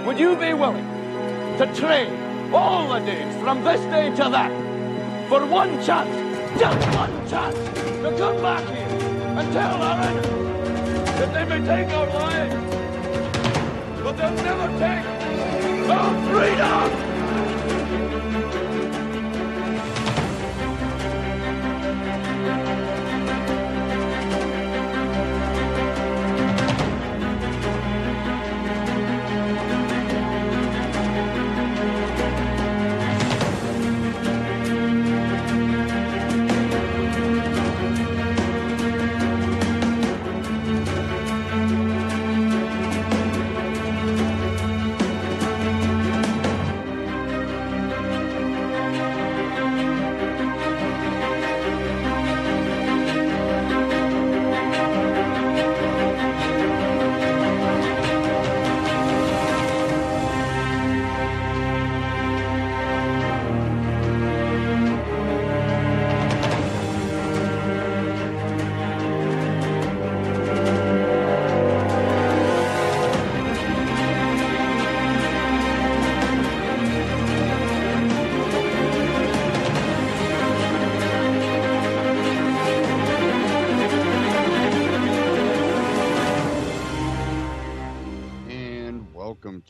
Would you be willing to trade all the days from this day to that for one chance, just one chance, to come back here and tell our enemies that they may take our lives, but they'll never take our freedom?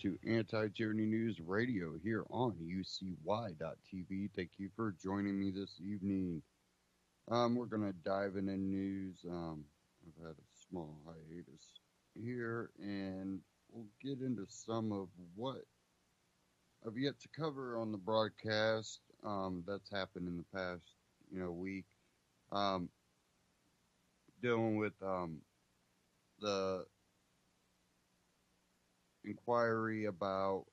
To Anti-Tyranny News Radio here on UCY.tv. Thank you for joining me this evening. We're going to dive into news. I've had a small hiatus here, and we'll get into some of what I've yet to cover on the broadcast that's happened in the past, week. Dealing with the inquiry about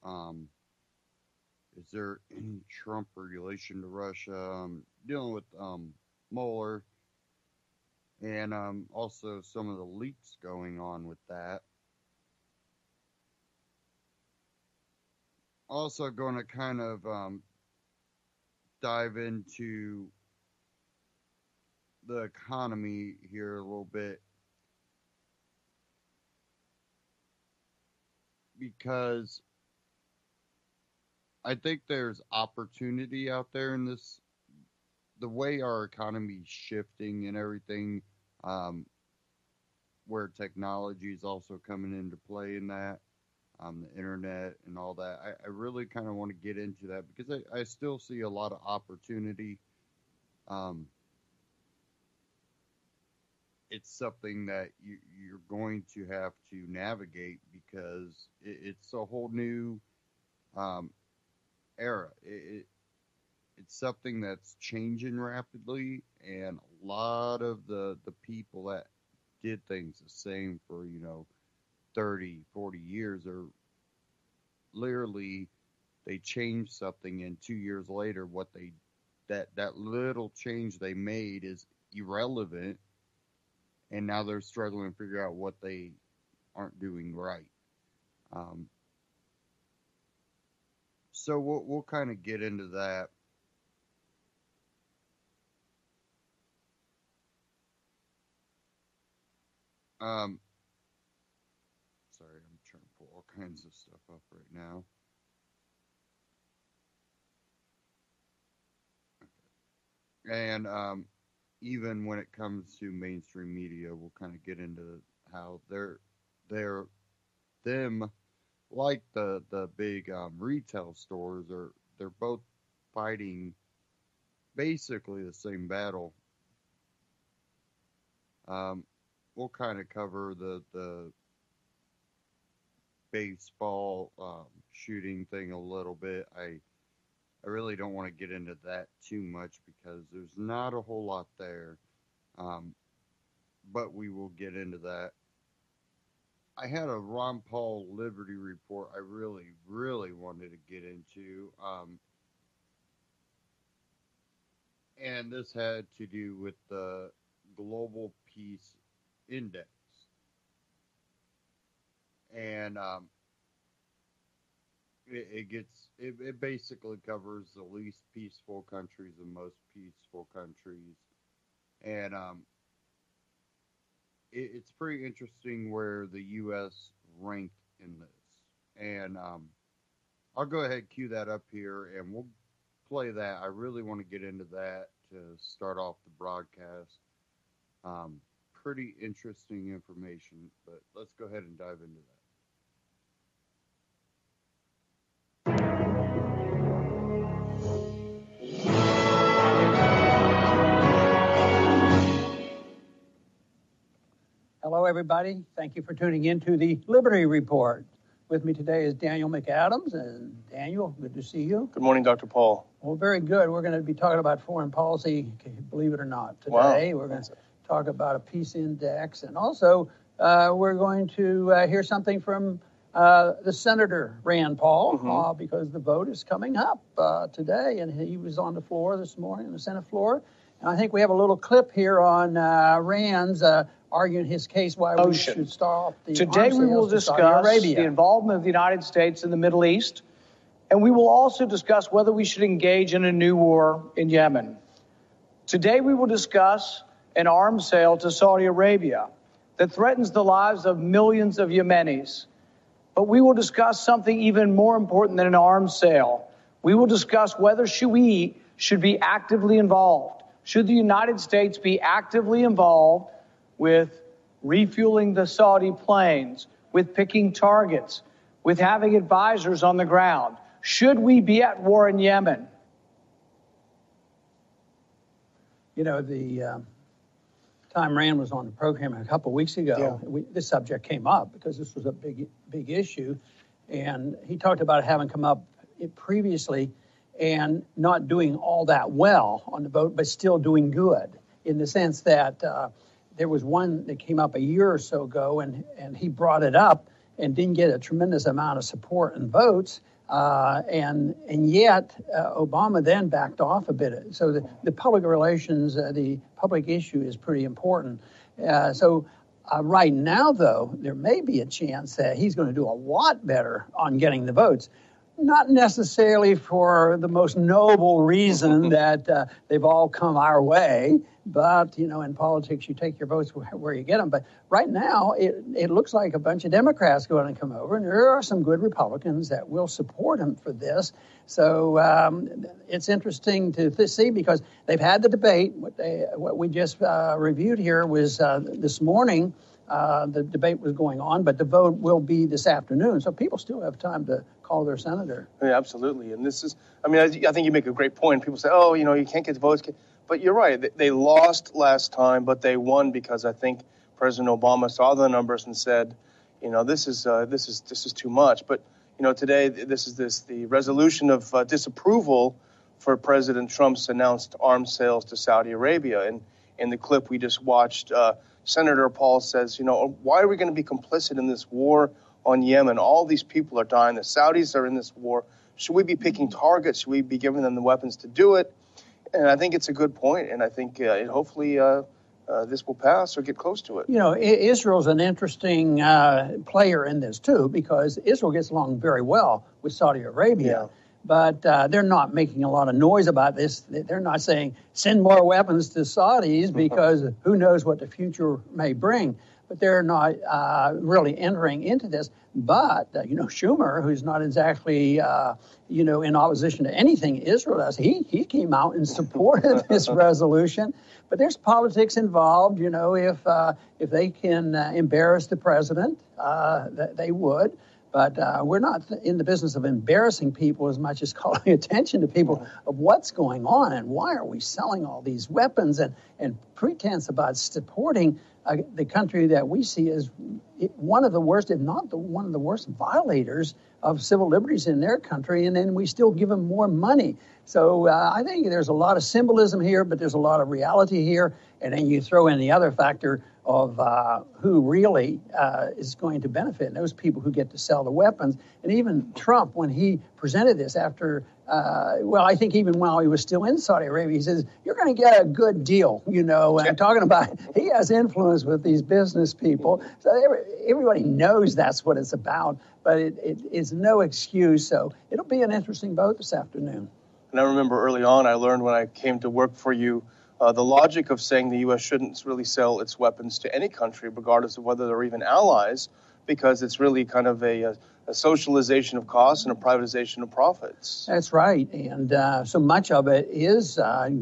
is there any Trump relation to Russia, dealing with Mueller, and also some of the leaks going on with that. Also going to kind of dive into the economy here a little bit, because I think there's opportunity out there in this, the way our economy is shifting and everything, where technology is also coming into play in that, the internet and all that. I really kind of want to get into that because I still see a lot of opportunity. It's something that you're going to have to navigate because it's a whole new era. It's something that's changing rapidly, and a lot of the people that did things the same for 30, 40 years are literally, they changed something, and 2 years later that little change they made is irrelevant. And now they're struggling to figure out what they aren't doing right. So we'll kind of get into that. Sorry, I'm trying to pull all kinds of stuff up right now. Okay. And even when it comes to mainstream media, we'll kind of get into how them, like the big retail stores, they're both fighting basically the same battle. We'll kind of cover the baseball shooting thing a little bit. I really don't want to get into that too much because there's not a whole lot there, but we will get into that. I had a Ron Paul Liberty report I really, really wanted to get into, and this had to do with the Global Peace Index, and it basically covers the least peaceful countries and most peaceful countries, and it's pretty interesting where the U.S. ranked in this, and I'll go ahead and cue that up here, and we'll play that. I really want to get into that to start off the broadcast. Pretty interesting information, but let's go ahead and dive into that. Hello, everybody. Thank you for tuning in to the Liberty Report. With me today is Daniel McAdams. And Daniel, good to see you. Good morning, Dr. Paul. Well, very good. We're going to be talking about foreign policy, believe it or not, today. Wow. We're going to talk about a peace index. And also, we're going to hear something from the Senator Rand Paul, because the vote is coming up today. And he was on the floor this morning, the Senate floor. And I think we have a little clip here on Rand's arguing his case why we should stop the Today we will discuss the involvement of the United States in the Middle East, and we will also discuss whether we should engage in a new war in Yemen. Today we will discuss an arms sale to Saudi Arabia that threatens the lives of millions of Yemenis. But we will discuss something even more important than an arms sale. We will discuss whether we should be actively involved. Should the United States be actively involved with refueling the Saudi planes, with picking targets, with having advisors on the ground? Should we be at war in Yemen? You know, the time Rand was on the program a couple of weeks ago, this subject came up because this was a big issue. And he talked about it having come up previously and not doing all that well on the vote, but still doing good in the sense that there was one that came up a year or so ago, and he brought it up and didn't get a tremendous amount of support and votes, and yet Obama then backed off a bit. So the public relations, the public issue is pretty important. So right now, though, there may be a chance that he's going to do a lot better on getting the votes. Not necessarily for the most noble reason that they've all come our way, but, you know, in politics, you take your votes where you get them. But right now, it looks like a bunch of Democrats going to come over, and there are some good Republicans that will support him for this. So it's interesting to see because they've had the debate. What we just reviewed here was this morning. The debate was going on, but the vote will be this afternoon. So people still have time to call their senator. Yeah, absolutely. And this is, I mean, I think you make a great point. People say, oh, you know, you can't get the votes. But you're right. They lost last time, but they won because I think President Obama saw the numbers and said, you know, this is too much. But, you know, today the resolution of disapproval for President Trump's announced arms sales to Saudi Arabia. And in the clip we just watched, Senator Paul says, you know, why are we going to be complicit in this war on Yemen? All these people are dying. The Saudis are in this war. Should we be picking targets? Should we be giving them the weapons to do it? And I think it's a good point, and I think hopefully this will pass or get close to it. You know, Israel's an interesting player in this, too, because Israel gets along very well with Saudi Arabia. Yeah. But they're not making a lot of noise about this. They're not saying, send more weapons to Saudis because who knows what the future may bring. But they're not really entering into this. But, you know, Schumer, who's not exactly, you know, in opposition to anything Israel does, he came out and supported this resolution. But there's politics involved. You know, if they can embarrass the president, they would. But we're not in the business of embarrassing people as much as calling attention to people of what's going on and why are we selling all these weapons and pretense about supporting the country that we see as one of the worst, if not one of the worst violators of civil liberties in their country, and then we still give them more money. So I think there's a lot of symbolism here, but there's a lot of reality here. And then you throw in the other factor of who really is going to benefit, and those people who get to sell the weapons. And even Trump, when he presented this after, I think even while he was still in Saudi Arabia, he says, you're going to get a good deal, you know, and talking about he has influence with these business people. So everybody knows that's what it's about, but it is no excuse. So it'll be an interesting vote this afternoon. And I remember early on, I learned when I came to work for you, the logic of saying the U.S. shouldn't really sell its weapons to any country, regardless of whether they're even allies, because it's really kind of a a socialization of costs and a privatization of profits. That's right. And so much of it is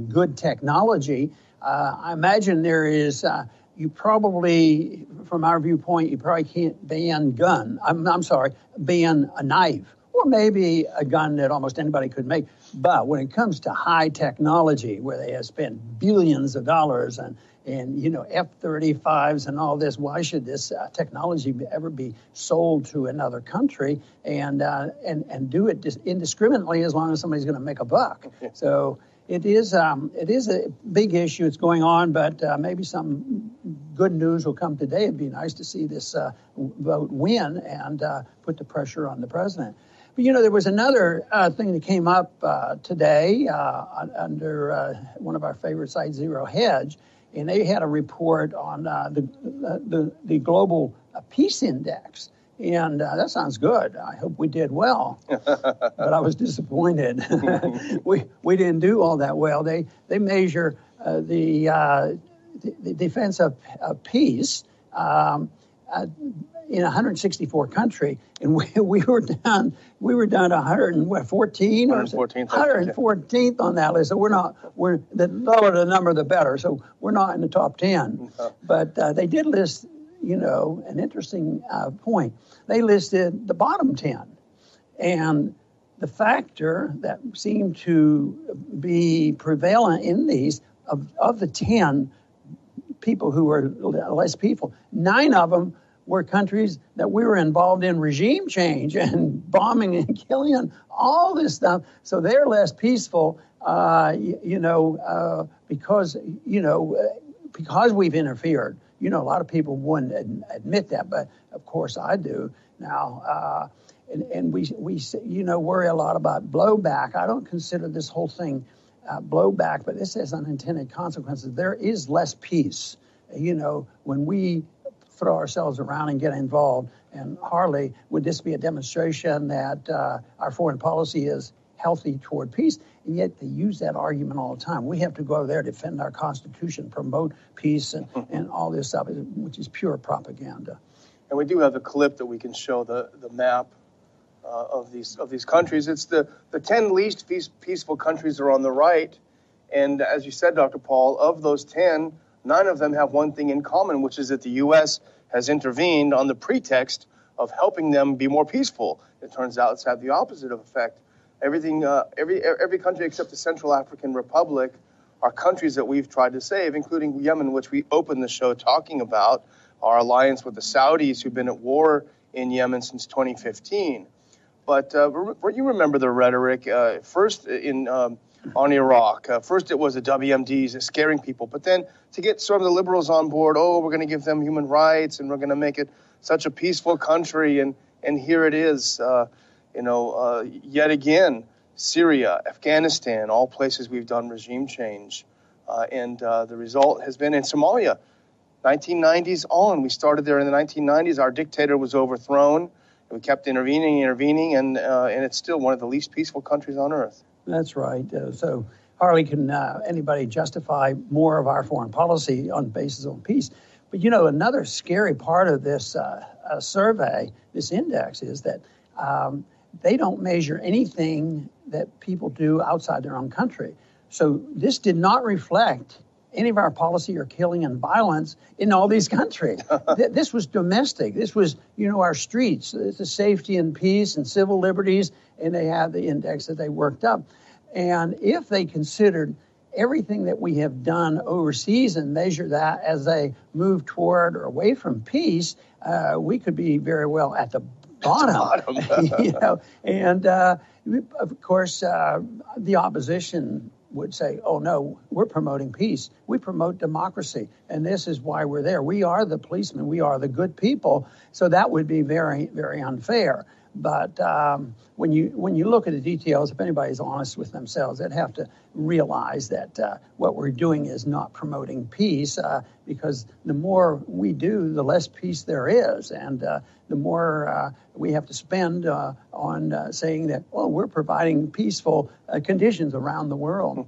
good technology. I imagine there is, you probably, from our viewpoint, you probably can't ban ban a knife, or maybe a gun that almost anybody could make. But when it comes to high technology, where they have spent billions of dollars and F-35s and all this, why should this technology ever be sold to another country and do it indiscriminately as long as somebody's going to make a buck? So it is a big issue. It's going on, but maybe some good news will come today. It'd be nice to see this vote win and put the pressure on the president. But, there was another thing that came up today under one of our favorite sites, Zero Hedge, and they had a report on the global peace index. And that sounds good. I hope we did well, but I was disappointed. we didn't do all that well. They measure the defense of peace in 164 countries, and we were down 114 or 114th on that list. So we're the lower the number the better. So we're not in the top 10. But they did list, an interesting point. They listed the bottom 10, and the factor that seemed to be prevalent in these of the 10 people who were less peaceful, 9 of them were countries that we were involved in regime change and bombing and killing and all this stuff. So they're less peaceful, because we've interfered. A lot of people wouldn't admit that, but of course I do now. And we worry a lot about blowback. I don't consider this whole thing blowback, but this has unintended consequences. There is less peace, when we throw ourselves around and get involved. And hardly would this be a demonstration that our foreign policy is healthy toward peace, and yet they use that argument all the time. We have to go over there, defend our Constitution, promote peace, and all this stuff, which is pure propaganda. And we do have the clip that we can show the map of these countries. It's the 10 least peaceful countries are on the right, and as you said, Dr. Paul, of those 10, 9 of them have one thing in common, which is that the U.S. has intervened on the pretext of helping them be more peaceful. It turns out it's had the opposite of effect. Every country except the Central African Republic are countries that we've tried to save, including Yemen, which we opened the show talking about, our alliance with the Saudis, who've been at war in Yemen since 2015. But you remember the rhetoric, first on Iraq. First it was the WMDs scaring people, but then to get some of the liberals on board, we're going to give them human rights and we're going to make it such a peaceful country, and here it is, yet again, Syria, Afghanistan, all places we've done regime change, and the result has been in Somalia, 1990s on. We started there in the 1990s. Our dictator was overthrown. We kept intervening, and it's still one of the least peaceful countries on earth. That's right. So hardly can anybody justify more of our foreign policy on the basis of peace. But, another scary part of this survey, this index, is that they don't measure anything that people do outside their own country. So this did not reflect any of our policy or killing and violence in all these countries. This was domestic. This was, our streets, the safety and peace and civil liberties, and they have the index that they worked up. And if they considered everything that we have done overseas and measure that as they move toward or away from peace, we could be very well at the bottom. And of course, the opposition would say, oh, no, we're promoting peace. We promote democracy, and this is why we're there. We are the policemen. We are the good people. So that would be very, very unfair. But when you look at the details, if anybody's honest with themselves, they'd have to realize that what we're doing is not promoting peace, because the more we do, the less peace there is. And the more we have to spend on saying that, we're providing peaceful conditions around the world.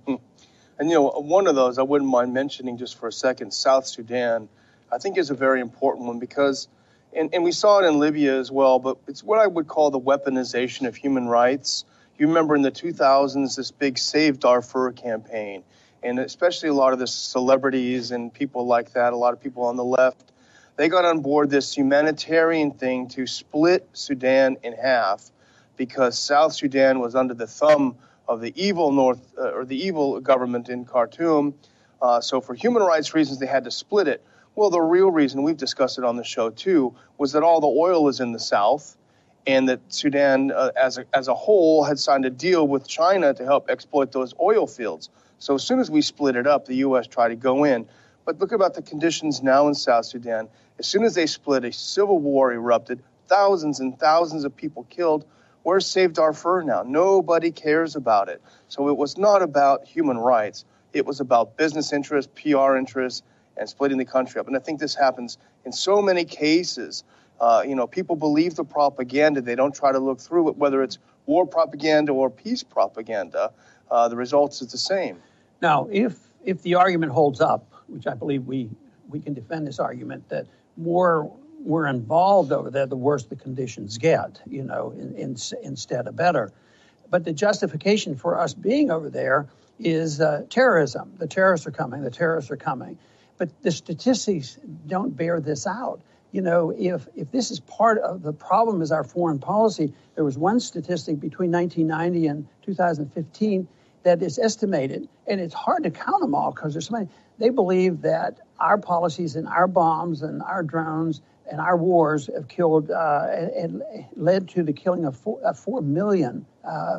And, one of those I wouldn't mind mentioning just for a second, South Sudan, I think is a very important one, because And we saw it in Libya as well, but it's what I would call the weaponization of human rights. You remember in the 2000s, this big Save Darfur campaign, and especially a lot of the celebrities and people like that, a lot of people on the left, they got on board this humanitarian thing to split Sudan in half because South Sudan was under the thumb of the evil the evil government in Khartoum. So for human rights reasons, they had to split it. Well, the real reason, we've discussed it on the show too, was that all the oil is in the south, and that Sudan as a whole had signed a deal with China to help exploit those oil fields. So as soon as we split it up, the U.S. tried to go in. But look about the conditions now in South Sudan. As soon as they split, a civil war erupted, thousands and thousands of people killed. Where's Save Darfur now? Nobody cares about it. So it was not about human rights. It was about business interests, PR interests, and splitting the country up. And I think this happens in so many cases. People believe the propaganda. They don't try to look through it, whether it's war propaganda or peace propaganda. The results is the same. Now, if the argument holds up, which I believe we can defend this argument, that more we're involved over there, the worse the conditions get, instead of better. But the justification for us being over there is terrorism. The terrorists are coming. But the statistics don't bear this out. If this is part of the problem is our foreign policy, there was one statistic between 1990 and 2015 that is estimated, and it's hard to count them all because there's so many. They believe that our policies and our bombs and our drones and our wars have killed and led to the killing of 4 million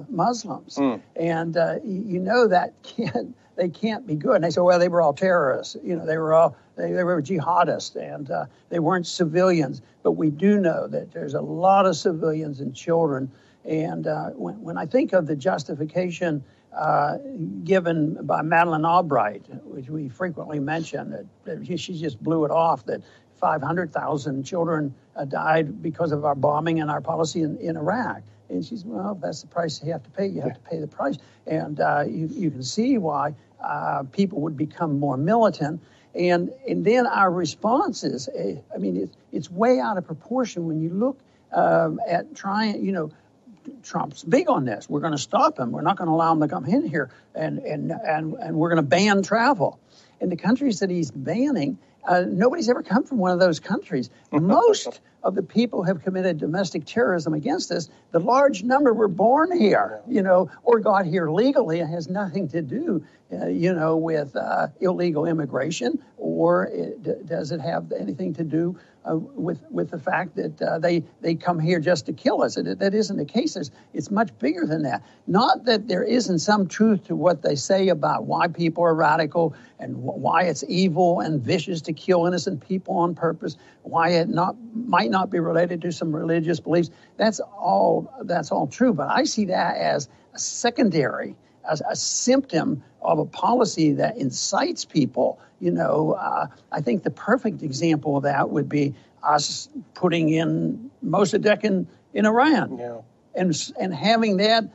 Muslims. And that they can't be good. And they say, well, they were all terrorists. They were jihadists, and they weren't civilians. But we do know that there's a lot of civilians and children. And when I think of the justification given by Madeleine Albright, which we frequently mention, that she just blew it off, that 500,000 children died because of our bombing and our policy in Iraq. And she's, well, that's the price you have to pay. You have to pay the price. And you can see why people would become more militant. And then our responses, it's way out of proportion when you look at trying, Trump's big on this. We're going to stop him. We're not going to allow him to come in here, and we're going to ban travel. In the countries that he's banning, nobody's ever come from one of those countries. Most of the people who have committed domestic terrorism against us, the large number were born here, or got here legally. It has nothing to do, with illegal immigration, or does it have anything to do with the fact that they come here just to kill us? That isn't the case. It's much bigger than that. Not that there isn't some truth to what they say about why people are radical and why it's evil and vicious to kill innocent people on purpose, why it might not be related to some religious beliefs. That's all true. But I see that as a secondary, as a symptom of a policy that incites people. I think the perfect example of that would be us putting in Mossadegh in Iran. Yeah. And having that,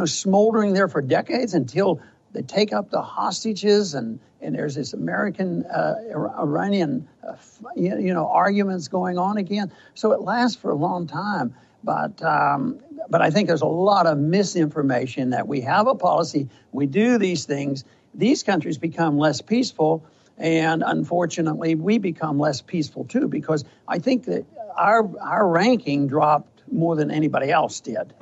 smoldering there for decades until they take up the hostages, and there's this American Iranian, arguments going on again. So it lasts for a long time. But I think there's a lot of misinformation that we have a policy, we do these things, these countries become less peaceful, and unfortunately we become less peaceful too, because I think that our ranking dropped more than anybody else did,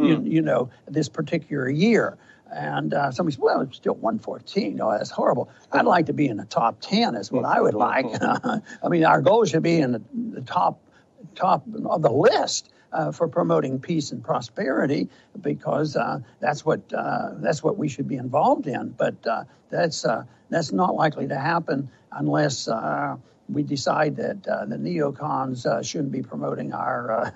this particular year. And somebody said, well, it's still 114. Oh, that's horrible. I'd like to be in the top 10 is what I would like. Our goal should be in the top of the list for promoting peace and prosperity, because that's what we should be involved in. But that's not likely to happen unless we decide that the neocons shouldn't be promoting our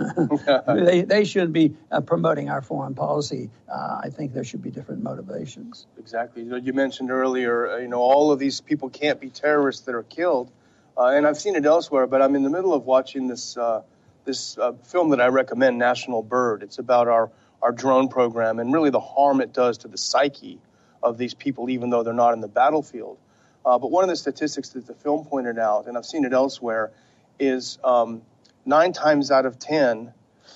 they shouldn't be promoting our foreign policy. I think there should be different motivations. Exactly. You mentioned earlier, all of these people can't be terrorists that are killed, and I've seen it elsewhere. But I'm in the middle of watching this film that I recommend, National Bird. It's about our drone program and really the harm it does to the psyche of these people, even though they're not in the battlefield. But one of the statistics that the film pointed out, and I've seen it elsewhere, is 9 times out of 10,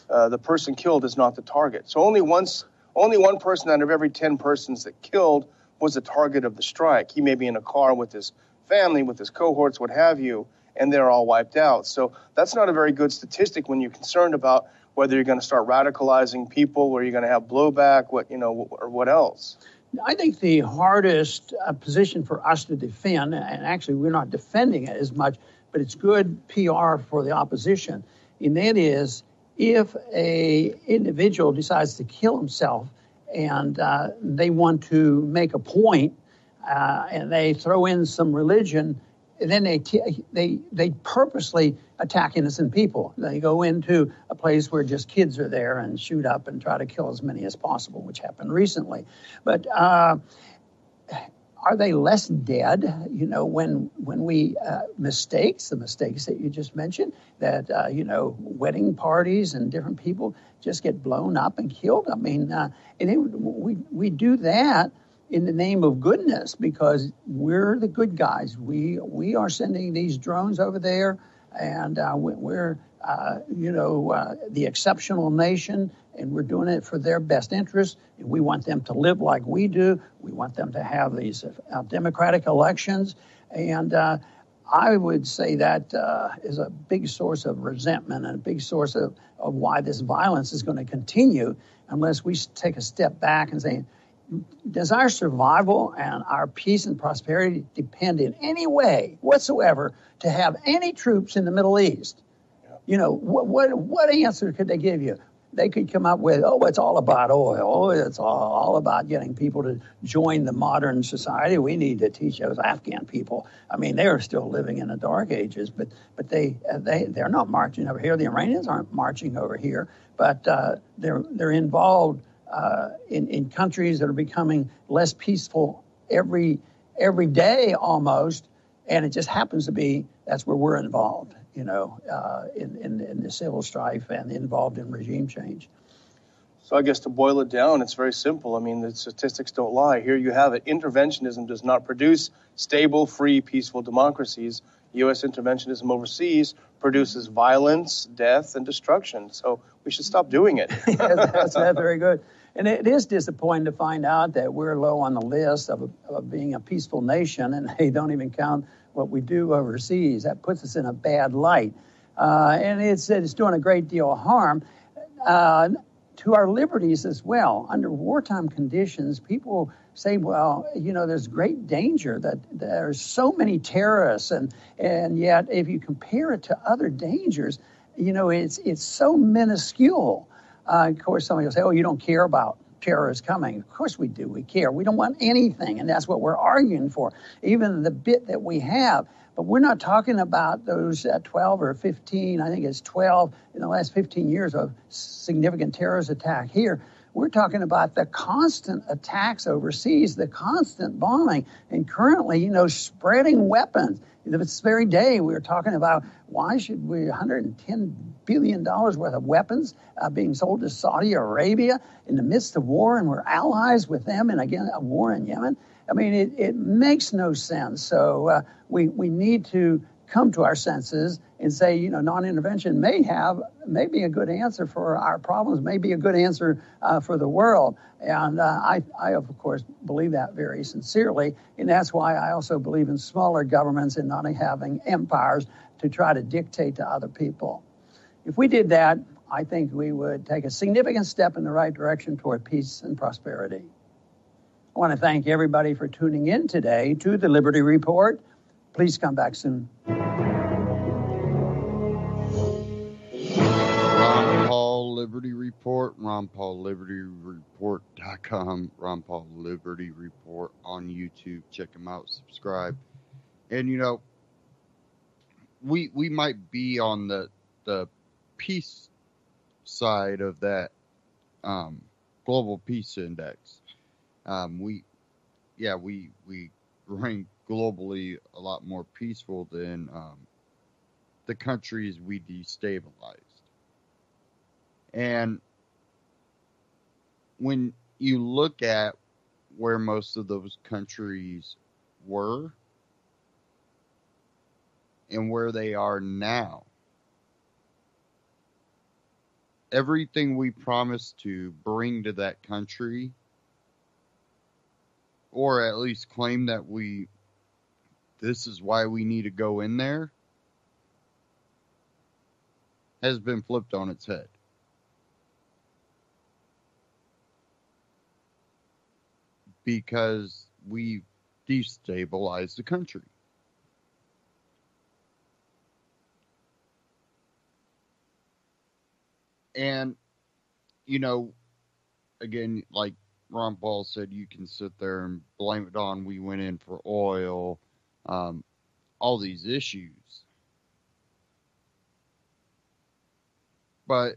the person killed is not the target. So only one person out of every 10 persons that killed was the target of the strike. He may be in a car with his family, with his cohorts, what have you, and they're all wiped out. So that's not a very good statistic when you're concerned about whether you're going to start radicalizing people or you're going to have blowback, or what else. I think the hardest position for us to defend, and actually we're not defending it as much, but it's good PR for the opposition, and that is if a individual decides to kill himself and they want to make a point and they throw in some religion, and then they purposely attack innocent people. They go into a place where just kids are there and shoot up and try to kill as many as possible, which happened recently. But are they less dead? When we the mistakes that you just mentioned, that wedding parties and different people just get blown up and killed. I mean, we do that in the name of goodness, because we're the good guys. We are sending these drones over there, and we're the exceptional nation, and we're doing it for their best interest. And we want them to live like we do. We want them to have these democratic elections. And I would say that is a big source of resentment and a big source of why this violence is going to continue unless we take a step back and say, does our survival and our peace and prosperity depend in any way whatsoever to have any troops in the Middle East? What answer could they give you? They could come up with, it's all about oil. It's all about getting people to join the modern society. We need to teach those Afghan people. I mean, they're still living in the dark ages, but they're not marching over here. The Iranians aren't marching over here, but they're involved in countries that are becoming less peaceful every day almost, and it just happens to be that's where we're involved, in the civil strife and involved in regime change. So I guess to boil it down, it's very simple. I mean, the statistics don't lie. Here you have it. Interventionism does not produce stable, free, peaceful democracies. U.S. interventionism overseas produces violence, death, and destruction. So we should stop doing it. That's very good. And it is disappointing to find out that we're low on the list of being a peaceful nation, and they don't even count what we do overseas. That puts us in a bad light. And it's doing a great deal of harm to our liberties as well. Under wartime conditions, people say, well, there's great danger that there's so many terrorists, and yet if you compare it to other dangers, it's so minuscule. Of course, somebody will say, you don't care about terrorists coming. Of course we do. We care. We don't want anything, and that's what we're arguing for, even the bit that we have. But we're not talking about those 12 or 15, I think it's 12 in the last 15 years of significant terrorist attack here. We're talking about the constant attacks overseas, the constant bombing, and currently, spreading weapons. This very day, we were talking about why should we $110 billion worth of weapons being sold to Saudi Arabia in the midst of war, and we're allies with them, and again, a war in Yemen. I mean, it makes no sense. So we need to come to our senses and say, non-intervention may be a good answer for our problems, may be a good answer for the world. And I, of course, believe that very sincerely. And that's why I also believe in smaller governments and not having empires to try to dictate to other people. If we did that, I think we would take a significant step in the right direction toward peace and prosperity. I want to thank everybody for tuning in today to the Liberty Report. Please come back soon. Ron Paul Liberty Report, RonPaulLibertyReport.com, Ron Paul Liberty Report on YouTube. Check them out, subscribe. And, we might be on the peace side of that global peace index. We rank globally a lot more peaceful than the countries we destabilized. And when you look at where most of those countries were and where they are now, everything we promised to bring to that country, or at least claim that this is why we need to go in there, has been flipped on its head. Because we destabilized the country. And, you know, again, like Ron Paul said, you can sit there and blame it on we went in for oil, all these issues. But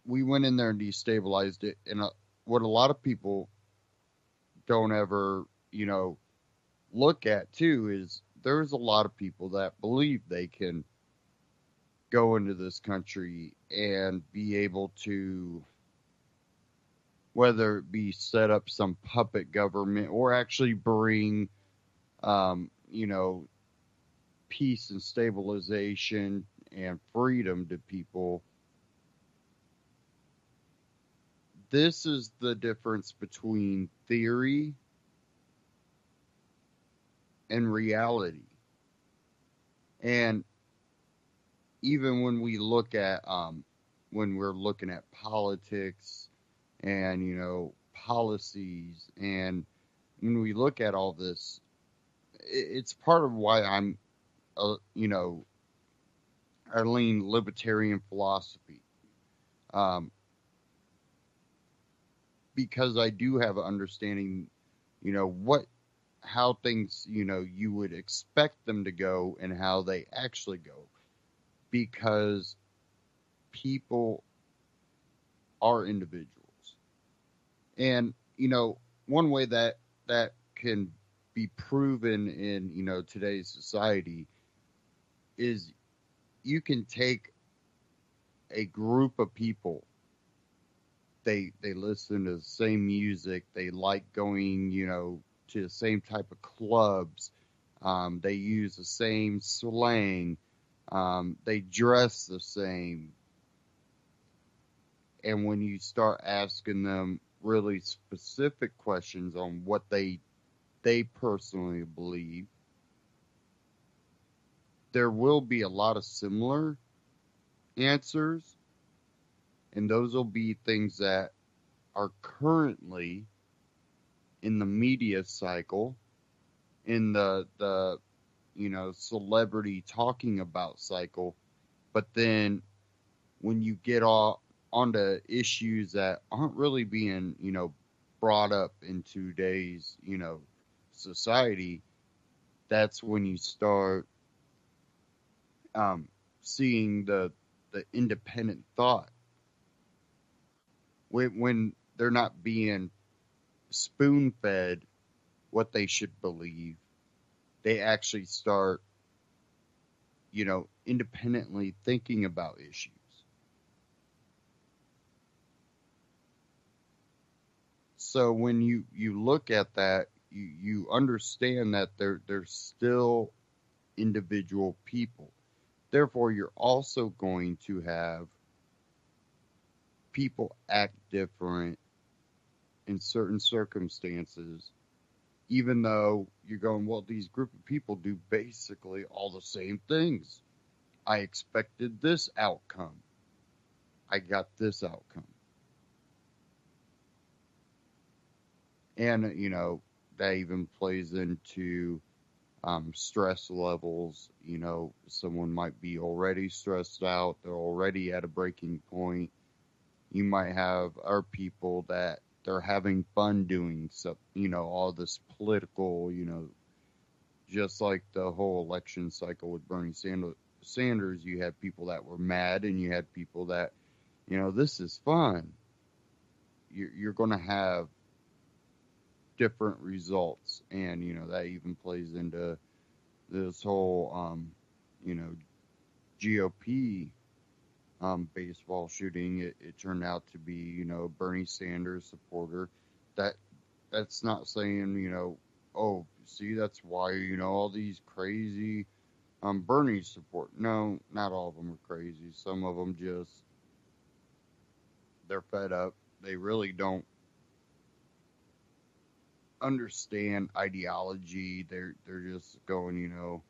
we went in there and destabilized it. And what a lot of people don't ever, look at too is there's a lot of people that believe they can go into this country and be able to, whether it be set up some puppet government or actually bring, peace and stabilization and freedom to people. This is the difference between theory and reality. And even when we look at, when we're looking at politics and, policies, and when we look at all this, it's part of why I'm, I lean libertarian philosophy. Because I do have an understanding, how things, you would expect them to go and how they actually go. Because people are individuals. And, one way that can be proven in, today's society is you can take a group of people. They listen to the same music. They like going, to the same type of clubs. They use the same slang. They dress the same. And when you start asking them really specific questions on what they personally believe, there will be a lot of similar answers. And those will be things that are currently in the media cycle, in the celebrity talking about cycle. But then when you get onto issues that aren't really being, brought up in today's, society, that's when you start seeing the independent thought. When they're not being spoon-fed what they should believe, they actually start, independently thinking about issues. So when you look at that, you understand that they're still individual people. Therefore, you're also going to have people act different in certain circumstances, even though you're going, well, these group of people do basically all the same things. I expected this outcome. I got this outcome. And, that even plays into stress levels. Someone might be already stressed out. They're already at a breaking point. You might have other people that they're having fun doing stuff, all this political, just like the whole election cycle with Bernie Sanders, you had people that were mad and you had people that, this is fun. You're going to have different results. And, that even plays into this whole, GOP baseball shooting. It turned out to be, Bernie Sanders supporter. That's not saying, oh, see, that's why, all these crazy Bernie support. No, not all of them are crazy. Some of them just They're fed up. They really don't understand ideology. They're just going,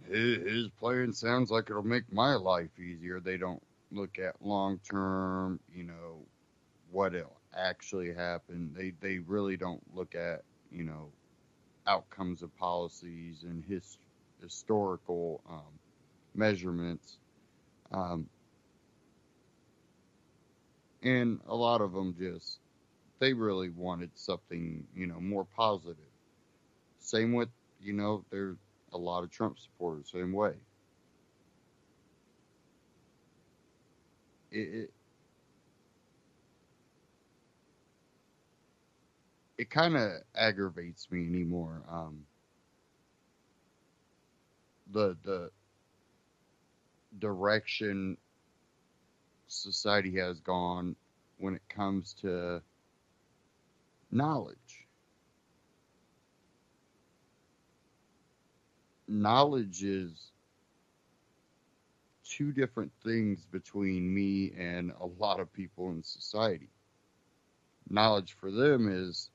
his playing sounds like it'll make my life easier. They don't look at long term, what'll actually happen. They really don't look at, outcomes of policies and historical measurements. And a lot of them they really wanted something, more positive. Same with, there's a lot of Trump supporters, same way. It kind of aggravates me anymore. The direction society has gone when it comes to knowledge. Knowledge is two different things between me and a lot of people in society. Knowledge for them is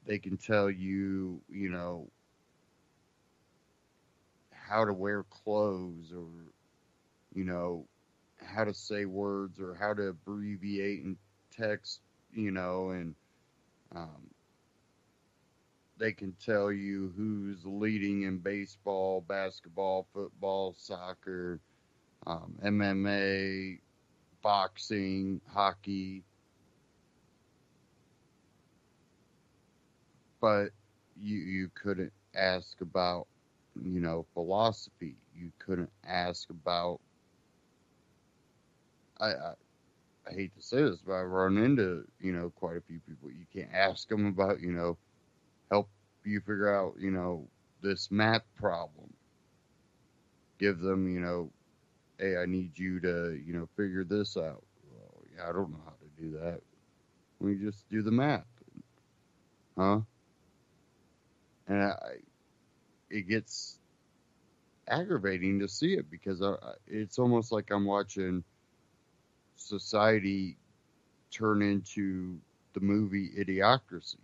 they can tell you, how to wear clothes, or, how to say words, or how to abbreviate in text, and they can tell you who's leading in baseball, basketball, football, soccer, MMA, boxing, hockey. But you couldn't ask about, philosophy. You couldn't ask about, I hate to say this, but I run into, quite a few people. You can't ask them about, help you figure out, this math problem. Give them, hey, I need you to, figure this out. Well, yeah, I don't know how to do that. We just do the math. Huh? And it gets aggravating to see it, because it's almost like I'm watching society turn into the movie Idiocracy.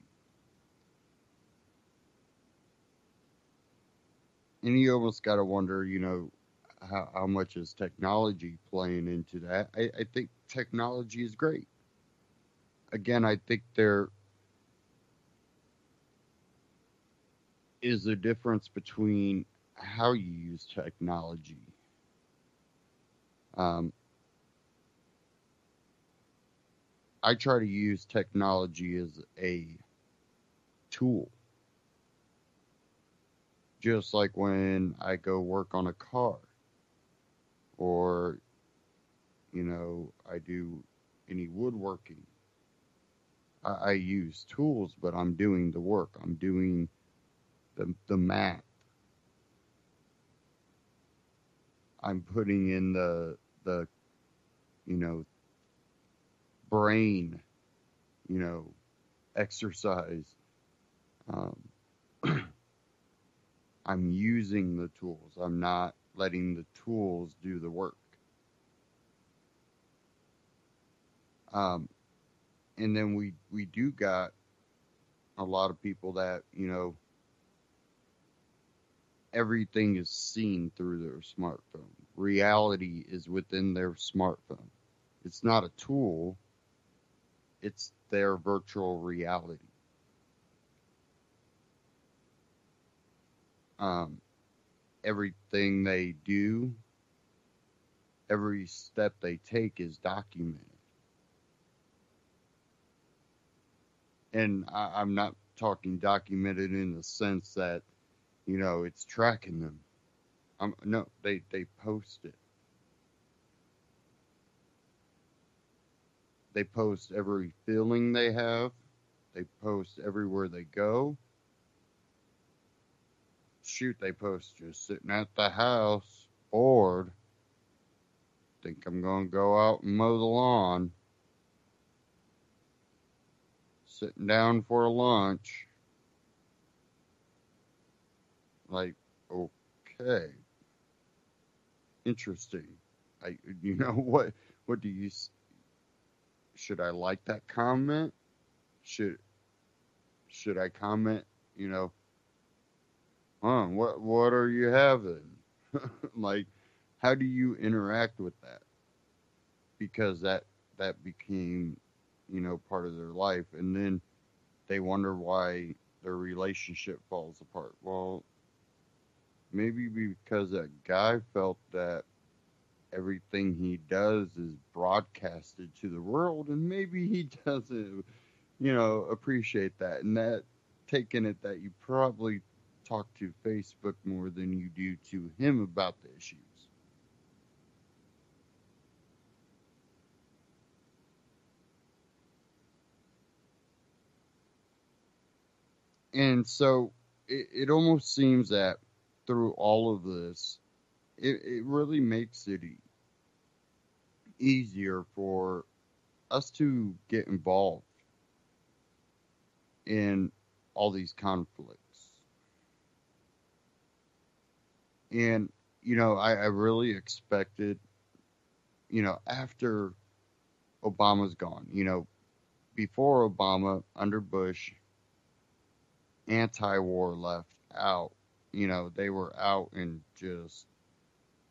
And you almost got to wonder, how much is technology playing into that? I think technology is great. Again, I think there is a difference between how you use technology. I try to use technology as a tool. Just like when I go work on a car, or, I do any woodworking. I use tools, but I'm doing the work. I'm doing the math. I'm putting in the brain, exercise. I'm using the tools. I'm not letting the tools do the work. And then we do got a lot of people that, everything is seen through their smartphone. Reality is within their smartphone. It's not a tool. It's their virtual reality. Everything they do, every step they take is documented. And I'm not talking documented in the sense that, it's tracking them. No, they post it. They post every feeling they have. They post everywhere they go. Shoot, they post just sitting at the house, bored. Think I'm going to go out and mow the lawn. Sitting down for a lunch. Like, okay. Interesting. What what do you, should I like that comment? Should I comment, what are you having? Like, how do you interact with that? Because that became, part of their life, and then they wonder why their relationship falls apart. Well, maybe because that guy felt that everything he does is broadcasted to the world, and maybe he doesn't, appreciate that, and that taking it that you probably talk to Facebook more than you do to him about the issues. And so it almost seems that through all of this, it really makes it easier for us to get involved in all these conflicts. And, I really expected, after Obama's gone, before Obama, under Bush, anti-war left out. They were out and just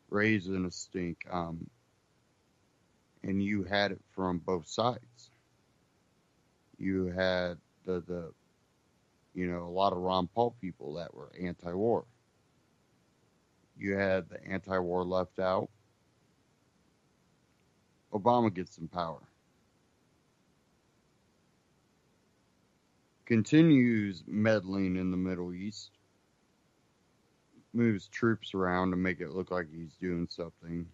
raising a stink. And you had it from both sides. You had the a lot of Ron Paul people that were anti-war. You had the anti-war left out. Obama gets some power. Continues meddling in the Middle East. Moves troops around to make it look like he's doing something.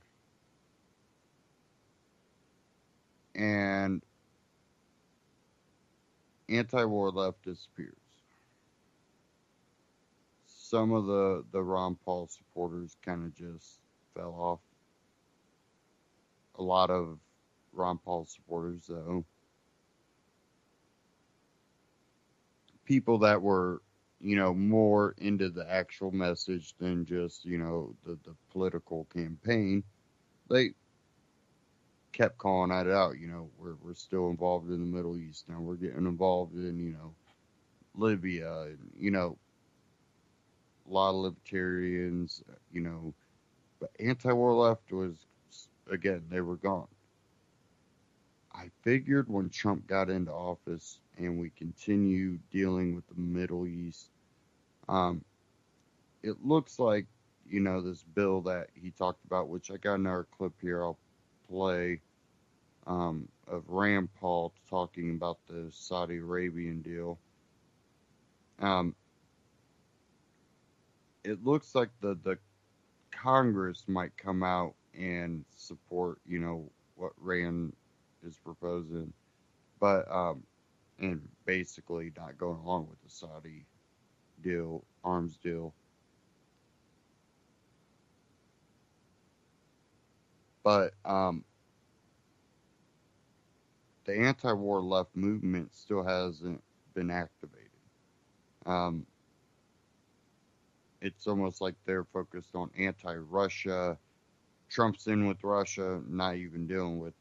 And anti-war left disappears. Some of the Ron Paul supporters kind of just fell off. A lot of Ron Paul supporters, though, people that were, more into the actual message than just, the political campaign, they kept calling it out. We're still involved in the Middle East now. We're getting involved in, Libya, and, a lot of libertarians, but anti-war left was, again, they were gone. I figured when Trump got into office and we continue dealing with the Middle East, it looks like, this bill that he talked about, which I got another clip here I'll play, of Rand Paul talking about the Saudi Arabian deal. It looks like the Congress might come out and support, what Rand is proposing, but and basically not going along with the Saudi deal, arms deal. But the anti-war left movement still hasn't been activated. It's almost like they're focused on anti-Russia. Trump's in with Russia, not even dealing with,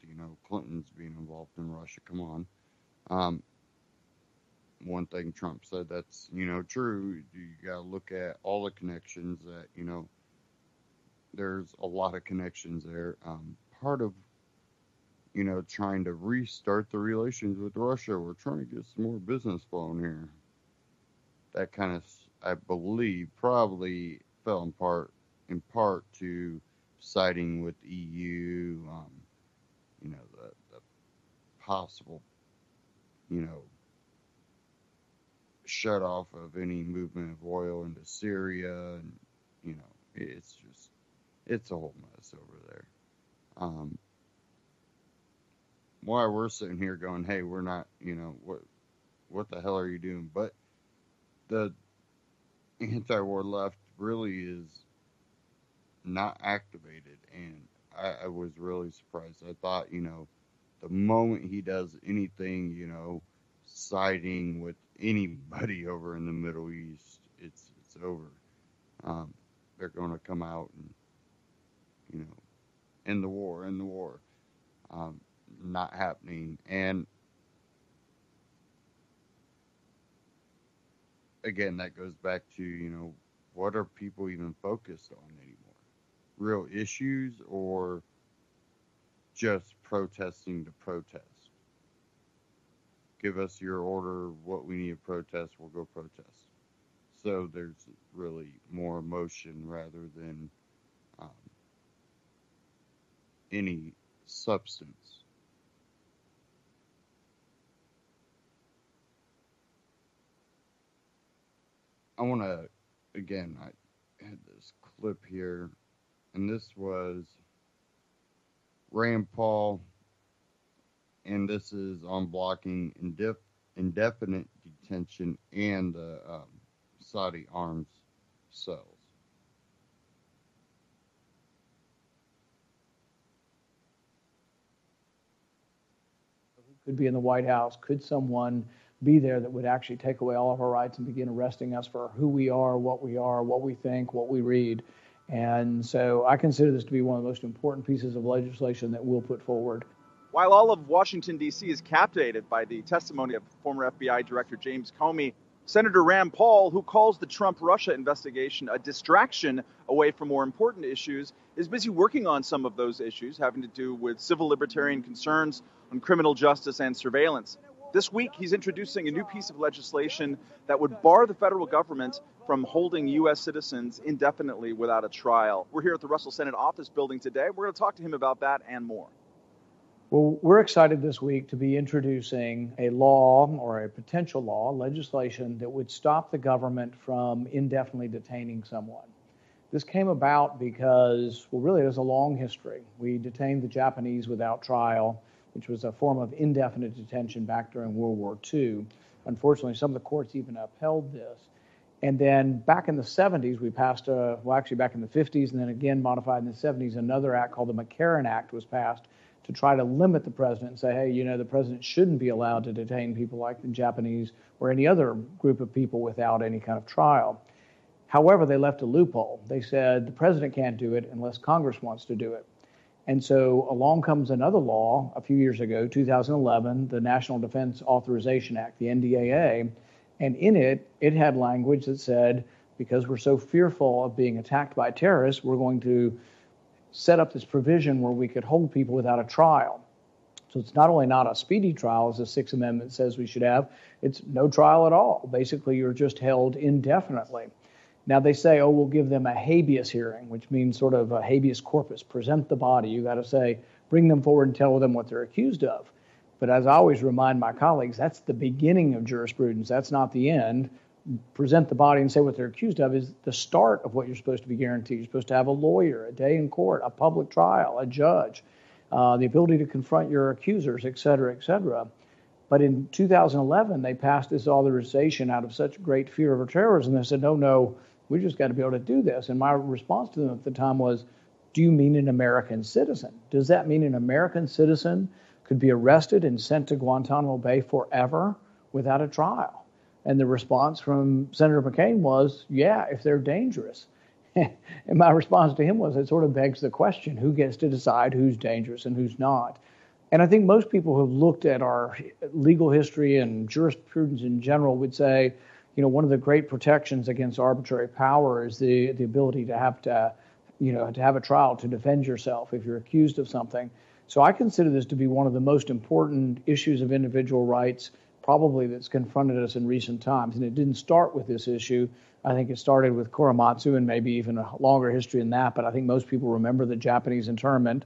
Clinton's being involved in Russia. Come on. One thing Trump said that's, true. You got to look at all the connections that, there's a lot of connections there. Part of, trying to restart the relations with Russia, we're trying to get some more business flowing here. That kind of, I believe, probably fell in part to siding with EU, the possible, shut off of any movement of oil into Syria, and, it's a whole mess over there. Why we're sitting here going, hey, we're not, what the hell are you doing? But the anti-war left really is not activated, and I was really surprised. I thought, the moment he does anything, siding with anybody over in the Middle East, it's over. They're going to come out and, end the war. not happening. And again, that goes back to, what are people even focused on anymore? Real issues or just protesting to protest? Give us your order, what we need to protest, we'll go protest. So there's really more emotion rather than any substance. I want to, again, I had this clip here, and this was Rand Paul, and this is on blocking indefinite detention and the Saudi arms cells. Could be in the White House. Could someone be there that would actually take away all of our rights and begin arresting us for who we are, what we think, what we read? And so I consider this to be one of the most important pieces of legislation that we'll put forward. While all of Washington, D.C. is captivated by the testimony of former FBI Director James Comey, Senator Rand Paul, who calls the Trump-Russia investigation a distraction away from more important issues, is busy working on some of those issues having to do with civil libertarian concerns on criminal justice and surveillance. This week, he's introducing a new piece of legislation that would bar the federal government from holding U.S. citizens indefinitely without a trial. We're here at the Russell Senate Office Building today. We're going to talk to him about that and more. Well, we're excited this week to be introducing a law or a potential law, legislation that would stop the government from indefinitely detaining someone. This came about because, well, really, there's a long history. We detained the Japanese without trial, which was a form of indefinite detention back during World War II. Unfortunately, some of the courts even upheld this. And then back in the 70s, we passed, back in the 50s, and then again modified in the 70s, another act called the McCarran Act was passed to try to limit the president and say, hey, the president shouldn't be allowed to detain people like the Japanese or any other group of people without any kind of trial. However, they left a loophole. They said the president can't do it unless Congress wants to do it. And so along comes another law a few years ago, 2011, the National Defense Authorization Act, the NDAA, and in it, it had language that said, because we're so fearful of being attacked by terrorists, we're going to set up this provision where we could hold people without a trial. So it's not only not a speedy trial, as the Sixth Amendment says we should have, it's no trial at all. Basically, you're just held indefinitely. Now they say, we'll give them a habeas hearing, which means sort of a habeas corpus, present the body. You got to say, bring them forward and tell them what they're accused of. But as I always remind my colleagues, that's the beginning of jurisprudence. That's not the end. Present the body and say what they're accused of is the start of what you're supposed to be guaranteed. You're supposed to have a lawyer, a day in court, a public trial, a judge, the ability to confront your accusers, et cetera, et cetera. But in 2011, they passed this authorization out of such great fear of terrorism. They said, no, we just got to be able to do this. And my response to them at the time was, do you mean an American citizen? Does that mean an American citizen could be arrested and sent to Guantanamo Bay forever without a trial? And the response from Senator McCain was, yeah, if they're dangerous. And my response to him was, it sort of begs the question, who gets to decide who's dangerous and who's not? And I think most people who have looked at our legal history and jurisprudence in general would say, one of the great protections against arbitrary power is the ability to have a trial to defend yourself if you're accused of something. So I consider this to be one of the most important issues of individual rights probably that's confronted us in recent times. And it didn't start with this issue. I think it started with Korematsu and maybe even a longer history than that. But I think most people remember the Japanese internment.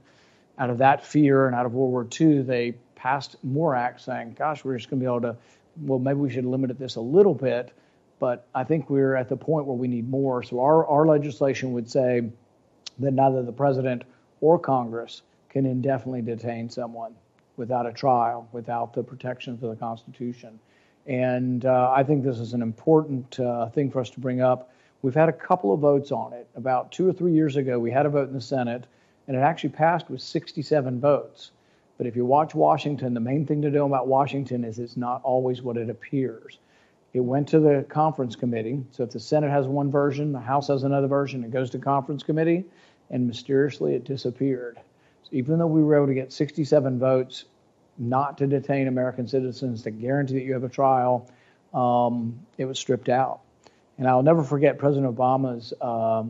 Out of that fear and out of World War II, they passed more acts saying, gosh, we're just going to be able to, maybe we should limit this a little bit. But I think we're at the point where we need more. So our legislation would say that neither the president or Congress can indefinitely detain someone without a trial, without the protections of the Constitution. And I think this is an important thing for us to bring up. We've had a couple of votes on it. About 2 or 3 years ago, we had a vote in the Senate, and it actually passed with 67 votes. But if you watch Washington, the main thing to know about Washington is it's not always what it appears. It went to the conference committee. So if the Senate has one version, the House has another version, it goes to conference committee, and mysteriously it disappeared. Even though we were able to get 67 votes not to detain American citizens, to guarantee that you have a trial, it was stripped out. And I'll never forget President Obama's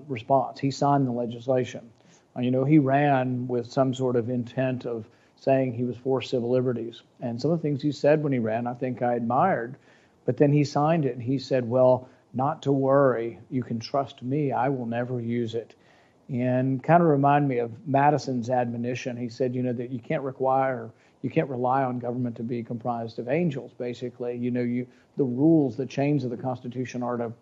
response. He signed the legislation. He ran with some sort of intent of saying he was for civil liberties. And some of the things he said when he ran, I think I admired. But then he signed it, and he said, well, not to worry. You can trust me. I will never use it. And kind of remind me of Madison's admonition. He said, that you can't rely on government to be comprised of angels, basically. The rules, the chains of the Constitution are to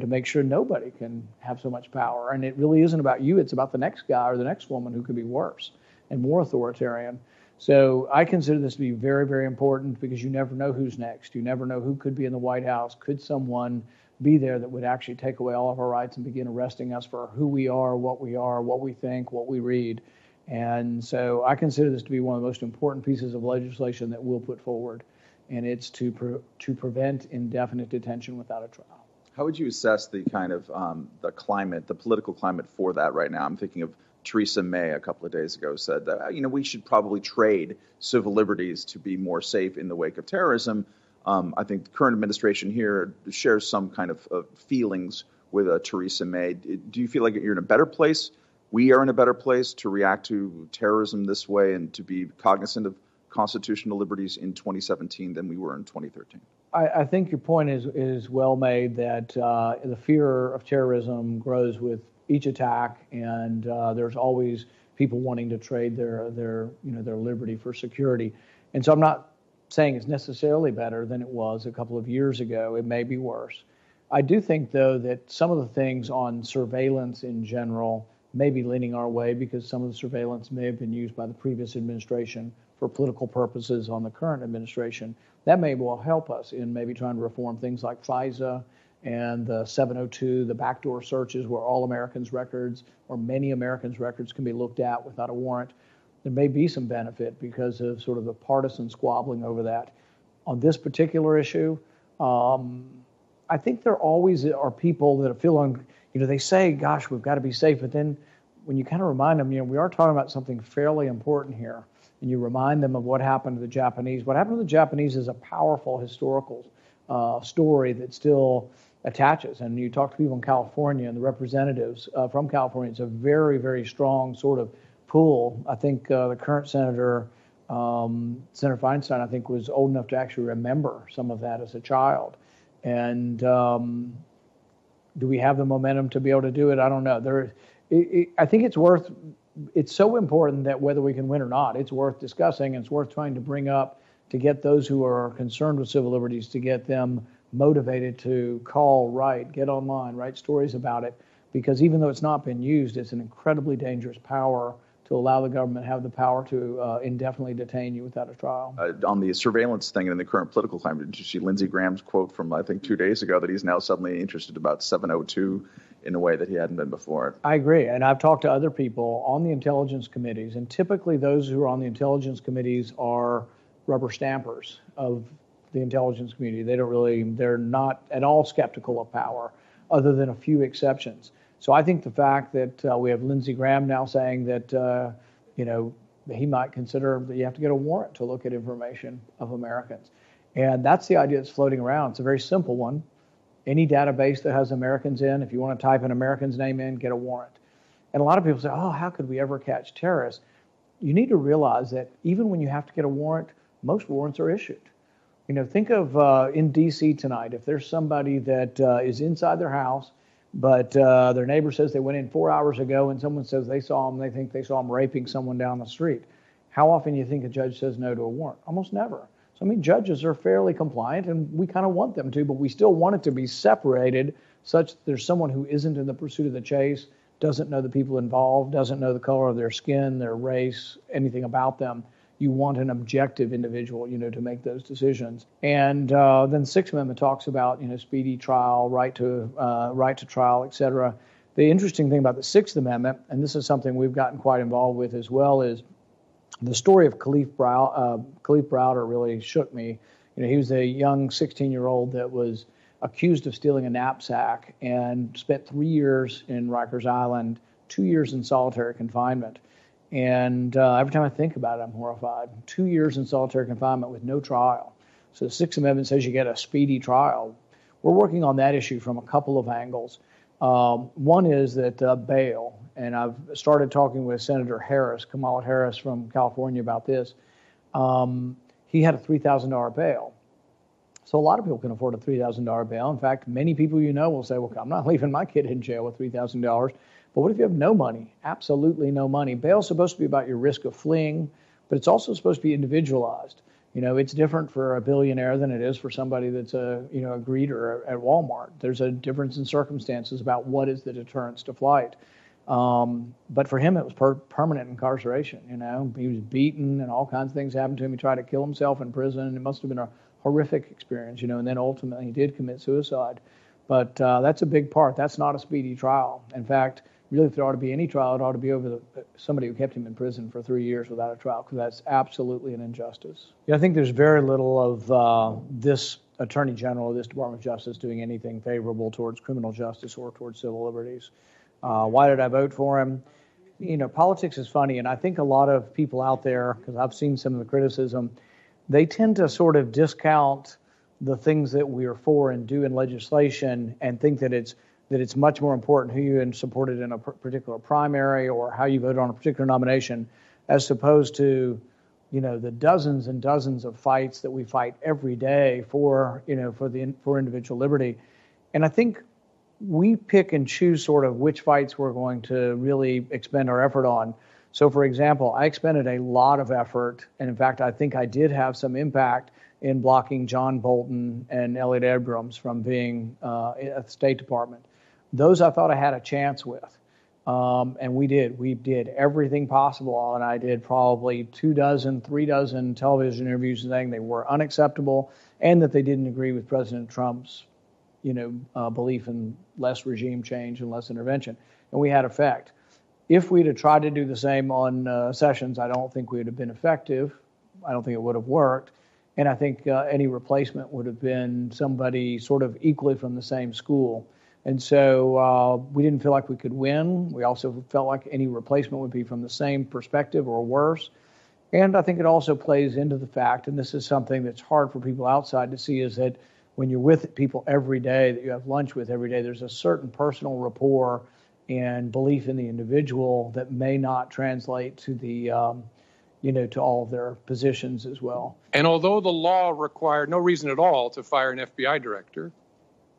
make sure nobody can have so much power. And it really isn't about you. It's about the next guy or the next woman who could be worse and more authoritarian. So I consider this to be very, very important because you never know who's next. You never know who could be in the White House. Could someone be there that would actually take away all of our rights and begin arresting us for who we are, what we think, what we read. And so I consider this to be one of the most important pieces of legislation that we'll put forward, and it's to prevent indefinite detention without a trial. How would you assess the kind of the political climate for that right now? I'm thinking of Theresa May a couple of days ago said that, we should probably trade civil liberties to be more safe in the wake of terrorism. I think the current administration here shares some kind of feelings with Theresa May. Do you feel like you're in a better place? We are in a better place to react to terrorism this way and to be cognizant of constitutional liberties in 2017 than we were in 2013? I think your point is well made, that the fear of terrorism grows with each attack, and there's always people wanting to trade their liberty for security. And so I'm not saying it's necessarily better than it was a couple of years ago. It may be worse. I do think, though, that some of the things on surveillance in general may be leaning our way because some of the surveillance may have been used by the previous administration for political purposes on the current administration. That may well help us in maybe trying to reform things like FISA and the 702, the backdoor searches where all Americans' records or many Americans' records can be looked at without a warrant. There may be some benefit because of sort of the partisan squabbling over that. On this particular issue, I think there always are people that feel, they say, gosh, we've got to be safe. But then when you kind of remind them, we are talking about something fairly important here. And you remind them of what happened to the Japanese. What happened to the Japanese is a powerful historical story that still attaches. And you talk to people in California and the representatives from California, it's a very, very strong sort of pull. I think the current Senator Feinstein, I think, was old enough to actually remember some of that as a child. And do we have the momentum to be able to do it? I don't know. I think it's so important that whether we can win or not, it's worth discussing, and it's worth trying to bring up to get those who are concerned with civil liberties, to get them motivated to call, write, get online, write stories about it, because even though it's not been used, it's an incredibly dangerous power to allow the government have the power to indefinitely detain you without a trial. On the surveillance thing and in the current political climate, did you see Lindsey Graham's quote from, I think, 2 days ago that he's now suddenly interested about 702 in a way that he hadn't been before? I agree. And I've talked to other people on the intelligence committees, and typically those who are on the intelligence committees are rubber stampers of the intelligence community. They're not at all skeptical of power, other than a few exceptions. So I think the fact that we have Lindsey Graham now saying that, he might consider that you have to get a warrant to look at information of Americans. And that's the idea that's floating around. It's a very simple one. Any database that has Americans in, if you want to type an American's name in, get a warrant. And a lot of people say, how could we ever catch terrorists? You need to realize that even when you have to get a warrant, most warrants are issued. Think of in D.C. tonight, if there's somebody that is inside their house, but their neighbor says they went in 4 hours ago and someone says they think they saw them raping someone down the street. How often do you think a judge says no to a warrant? Almost never. So, judges are fairly compliant, and we kind of want them to, but we still want it to be separated such that there's someone who isn't in the pursuit of the chase, doesn't know the people involved, doesn't know the color of their skin, their race, anything about them. You want an objective individual, to make those decisions. And then the Sixth Amendment talks about, speedy trial, right to trial, et cetera. The interesting thing about the Sixth Amendment, and this is something we've gotten quite involved with as well, is the story of Khalif Browder really shook me. He was a young 16-year-old that was accused of stealing a knapsack and spent 3 years in Rikers Island, 2 years in solitary confinement. And every time I think about it, I'm horrified. 2 years in solitary confinement with no trial. So the Sixth Amendment says you get a speedy trial. We're working on that issue from a couple of angles. One is that bail, and I've started talking with Senator Harris, Kamala Harris from California, about this. He had a $3,000 bail. So a lot of people can afford a $3,000 bail. In fact, many people will say, well, I'm not leaving my kid in jail with $3,000. But what if you have no money? Absolutely no money. Bail is supposed to be about your risk of fleeing, but it's also supposed to be individualized. It's different for a billionaire than it is for somebody that's a greeter at Walmart. There's a difference in circumstances about what is the deterrence to flight. But for him, it was permanent incarceration. He was beaten and all kinds of things happened to him. He tried to kill himself in prison. It must have been a horrific experience, and then ultimately he did commit suicide. But that's a big part. That's not a speedy trial. In fact, really, if there ought to be any trial, it ought to be over somebody who kept him in prison for 3 years without a trial, because that's absolutely an injustice. I think there's very little of this Attorney General, this Department of Justice, doing anything favorable towards criminal justice or towards civil liberties. Why did I vote for him? Politics is funny, and I think a lot of people out there, because I've seen some of the criticism, they tend to sort of discount the things that we are for and do in legislation and think that it's much more important who you supported in a particular primary or how you voted on a particular nomination, as opposed to, the dozens and dozens of fights that we fight every day for individual liberty. And I think we pick and choose sort of which fights we're going to really expend our effort on. So, for example, I expended a lot of effort, and in fact, I think I did have some impact in blocking John Bolton and Elliot Abrams from being at the State Department. Those I thought I had a chance with, and we did. We did everything possible, and I did probably 3 dozen television interviews saying they were unacceptable and that they didn't agree with President Trump's, belief in less regime change and less intervention, and we had effect. If we'd have tried to do the same on Sessions, I don't think we would have been effective. I don't think it would have worked. And I think any replacement would have been somebody sort of equally from the same school. And so we didn't feel like we could win. We also felt like any replacement would be from the same perspective or worse. And I think it also plays into the fact, and this is something that's hard for people outside to see, is that when you're with people every day, that you have lunch with every day, there's a certain personal rapport and belief in the individual that may not translate to the, to all of their positions as well. And although the law required no reason at all to fire an FBI director,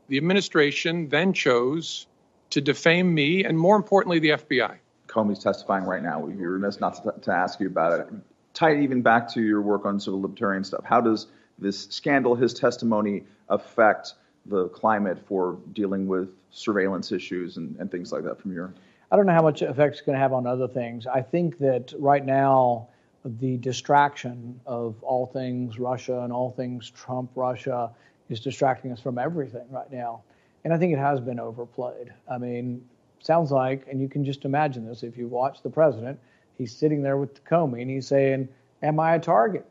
the administration then chose to defame me and, more importantly, the FBI. Comey's testifying right now. We'd be remiss not to ask you about it. Tie even back to your work on civil libertarian stuff. How does this scandal, his testimony, affect the climate for dealing with surveillance issues and things like that from your... I don't know how much effect it's going to have on other things. I think that right now the distraction of all things Russia and all things Trump-Russia is distracting us from everything right now. And I think it has been overplayed. I mean, sounds like, and you can just imagine this, if you watch the president, he's sitting there with Comey and he's saying, am I a target?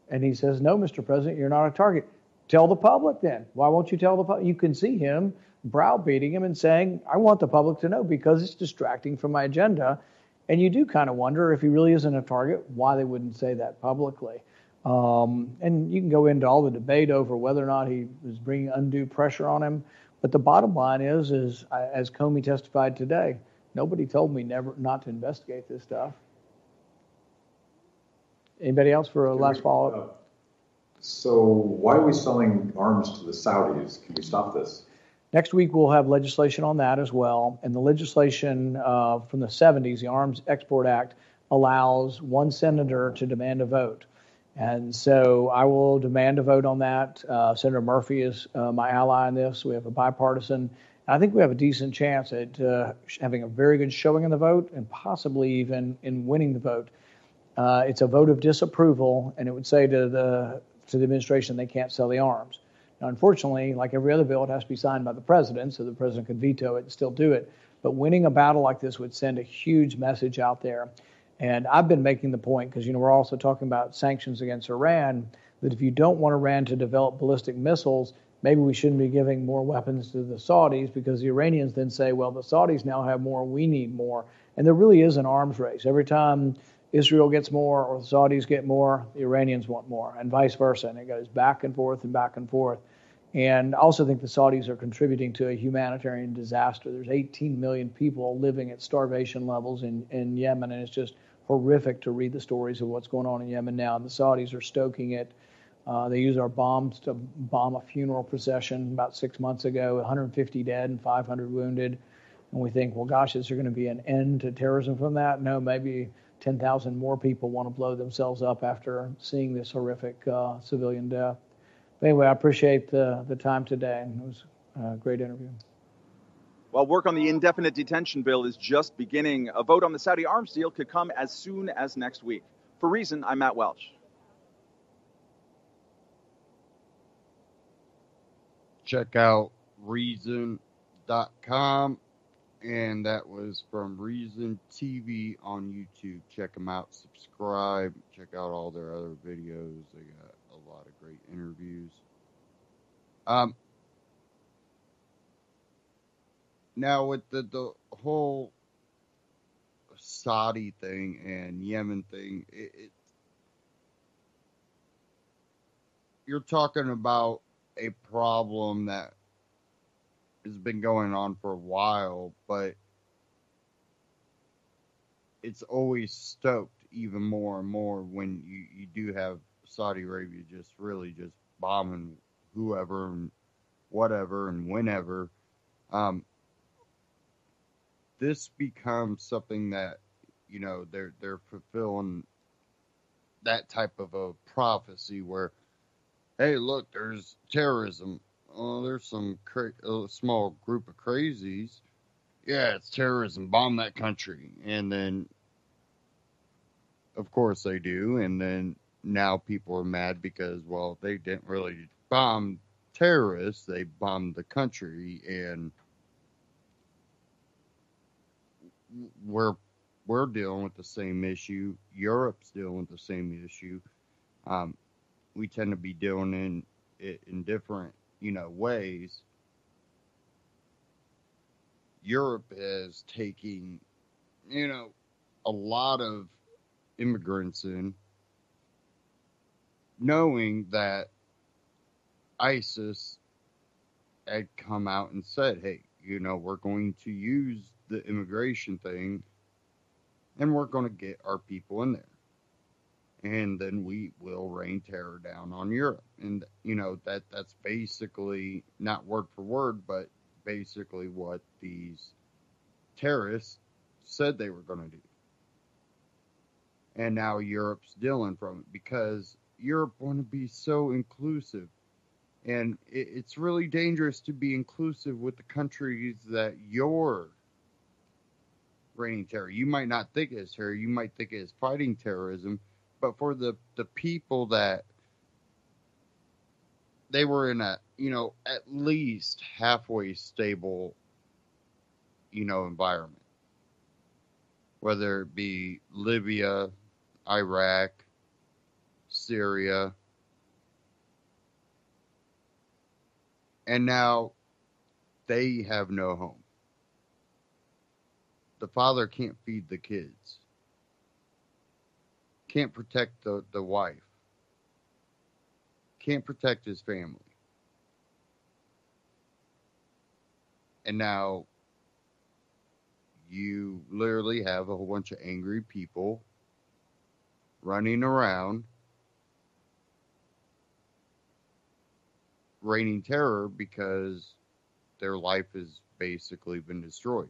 And he says, no, Mr. President, you're not a target. Tell the public then. Why won't you tell the public? You can see him browbeating him and saying, I want the public to know because it's distracting from my agenda. And you do kind of wonder if he really isn't a target, why they wouldn't say that publicly. And you can go into all the debate over whether or not he was bringing undue pressure on him. But the bottom line is as Comey testified today, nobody told me not to investigate this stuff. Anybody else for a last follow-up? So why are we selling arms to the Saudis? Can we stop this? Next week, we'll have legislation on that as well. And the legislation from the 70s, the Arms Export Act, allows one senator to demand a vote. And so I will demand a vote on that. Senator Murphy is my ally in this. We have a bipartisan. I think we have a decent chance at having a very good showing in the vote and possibly even in winning the vote. It's a vote of disapproval, and it would say to the administration they can't sell the arms. Now, unfortunately, like every other bill, it has to be signed by the president, so the president could veto it and still do it. But winning a battle like this would send a huge message out there. And I've been making the point, because, we're also talking about sanctions against Iran, that if you don't want Iran to develop ballistic missiles, maybe we shouldn't be giving more weapons to the Saudis, because the Iranians then say, well, the Saudis now have more, we need more. And there really is an arms race. Every time Israel gets more or the Saudis get more, the Iranians want more, and vice versa. And it goes back and forth and back and forth. And I also think the Saudis are contributing to a humanitarian disaster. There's 18 million people living at starvation levels in Yemen, and it's just horrific to read the stories of what's going on in Yemen now. And the Saudis are stoking it. They used our bombs to bomb a funeral procession about 6 months ago, 150 dead and 500 wounded. And we think, well, gosh, is there going to be an end to terrorism from that? No, maybe 10,000 more people want to blow themselves up after seeing this horrific civilian death. But anyway, I appreciate the time today, and it was a great interview. While work on the indefinite detention bill is just beginning, a vote on the Saudi arms deal could come as soon as next week. For Reason, I'm Matt Welch. Check out Reason.com, and that was from Reason TV on YouTube. Check them out, subscribe, check out all their other videos. They got a lot of great interviews. Now with the whole Saudi thing and Yemen thing, you're talking about a problem that has been going on for a while, but it's always stoked even more and more when you do have Saudi Arabia just really just bombing whoever and whatever and whenever. This becomes something that, you know, they're fulfilling that type of a prophecy where, hey, look, there's terrorism. Oh, there's some a small group of crazies. Yeah, it's terrorism. Bomb that country. And then, of course, they do. And then now people are mad because, well, they didn't really bomb terrorists. They bombed the country. And we're dealing with the same issue. Europe's dealing with the same issue. We tend to be dealing in different, you know, ways. Europe is taking, you know, a lot of immigrants in, knowing that ISIS had come out and said, hey, you know, we're going to use the immigration thing and we're going to get our people in there. And then we will rain terror down on Europe. And, you know, that's basically, not word for word, but basically what these terrorists said they were going to do. And now Europe's dealing from it because Europe want to be so inclusive. And it's really dangerous to be inclusive with the countries that you're raining terror. You might not think it is terror. You might think it is fighting terrorism. But for the people that they were in a, you know, at least halfway stable, you know, environment, whether it be Libya, Iraq, Syria, and now they have no home. The father can't feed the kids, can't protect the wife, can't protect his family. And now you literally have a whole bunch of angry people running around raining terror because their life has basically been destroyed.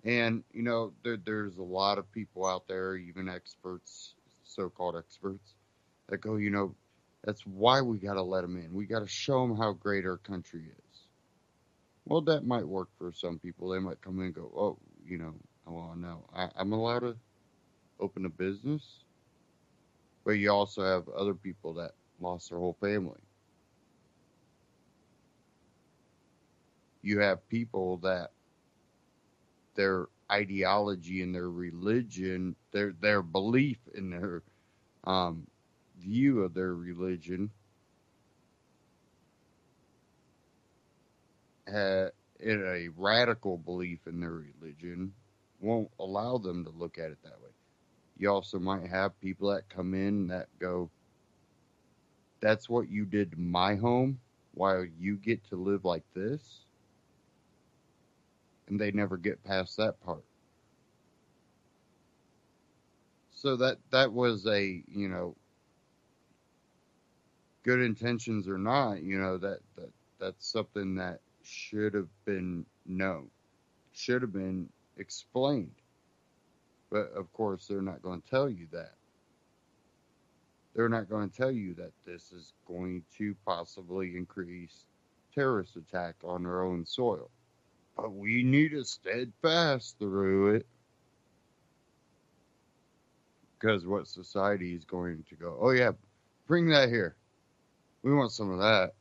And, you know, there's a lot of people out there, even experts, so-called experts, that go, you know, that's why we got to let them in. We got to show them how great our country is. Well, that might work for some people. They might come in and go, oh, you know, well, no, I'm allowed to open a business. But you also have other people that lost their whole family. You have people that their ideology and their religion, their belief in their view of their religion in a radical belief in their religion won't allow them to look at it that way. You also might have people that come in that go, that's what you did to my home, while you get to live like this. And they never get past that part. So that was a, good intentions or not, that's something that should have been known, should have been explained. But of course, they're not going to tell you that. They're not going to tell you that this is going to possibly increase terrorist attack on their own soil. But we need to steadfast through it. Because what society is going to go, oh yeah, bring that here. We want some of that.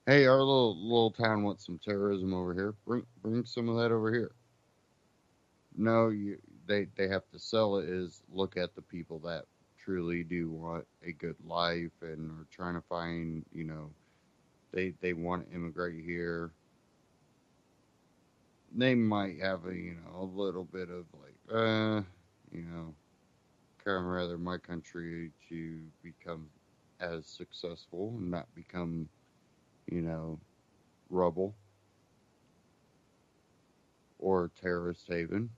Hey, our little town wants some terrorism over here. Bring some of that over here. No, they have to sell it is look at the people that truly do want a good life and are trying to find, they want to immigrate here. They might have a little bit of like, kind of rather my country to become as successful and not become, rubble or terrorist haven.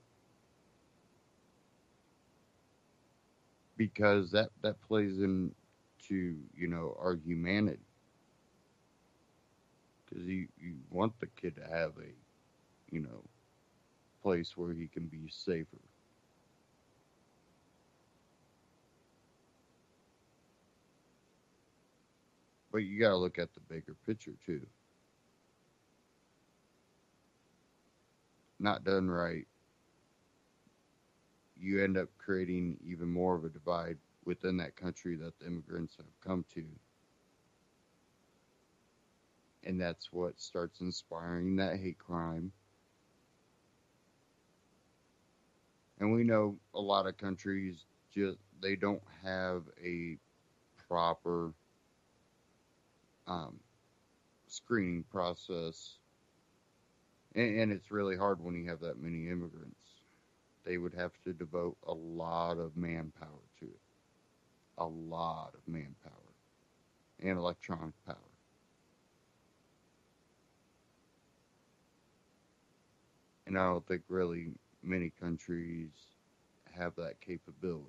Because that plays into, our humanity. Because you want the kid to have a, place where he can be safer. But you got to look at the bigger picture too. Not done right, you end up creating even more of a divide within that country that the immigrants have come to. And that's what starts inspiring that hate crime. And we know a lot of countries they don't have a proper screening process. And it's really hard when you have that many immigrants. They would have to devote a lot of manpower to it. A lot of manpower. And electronic power. And I don't think really many countries have that capability.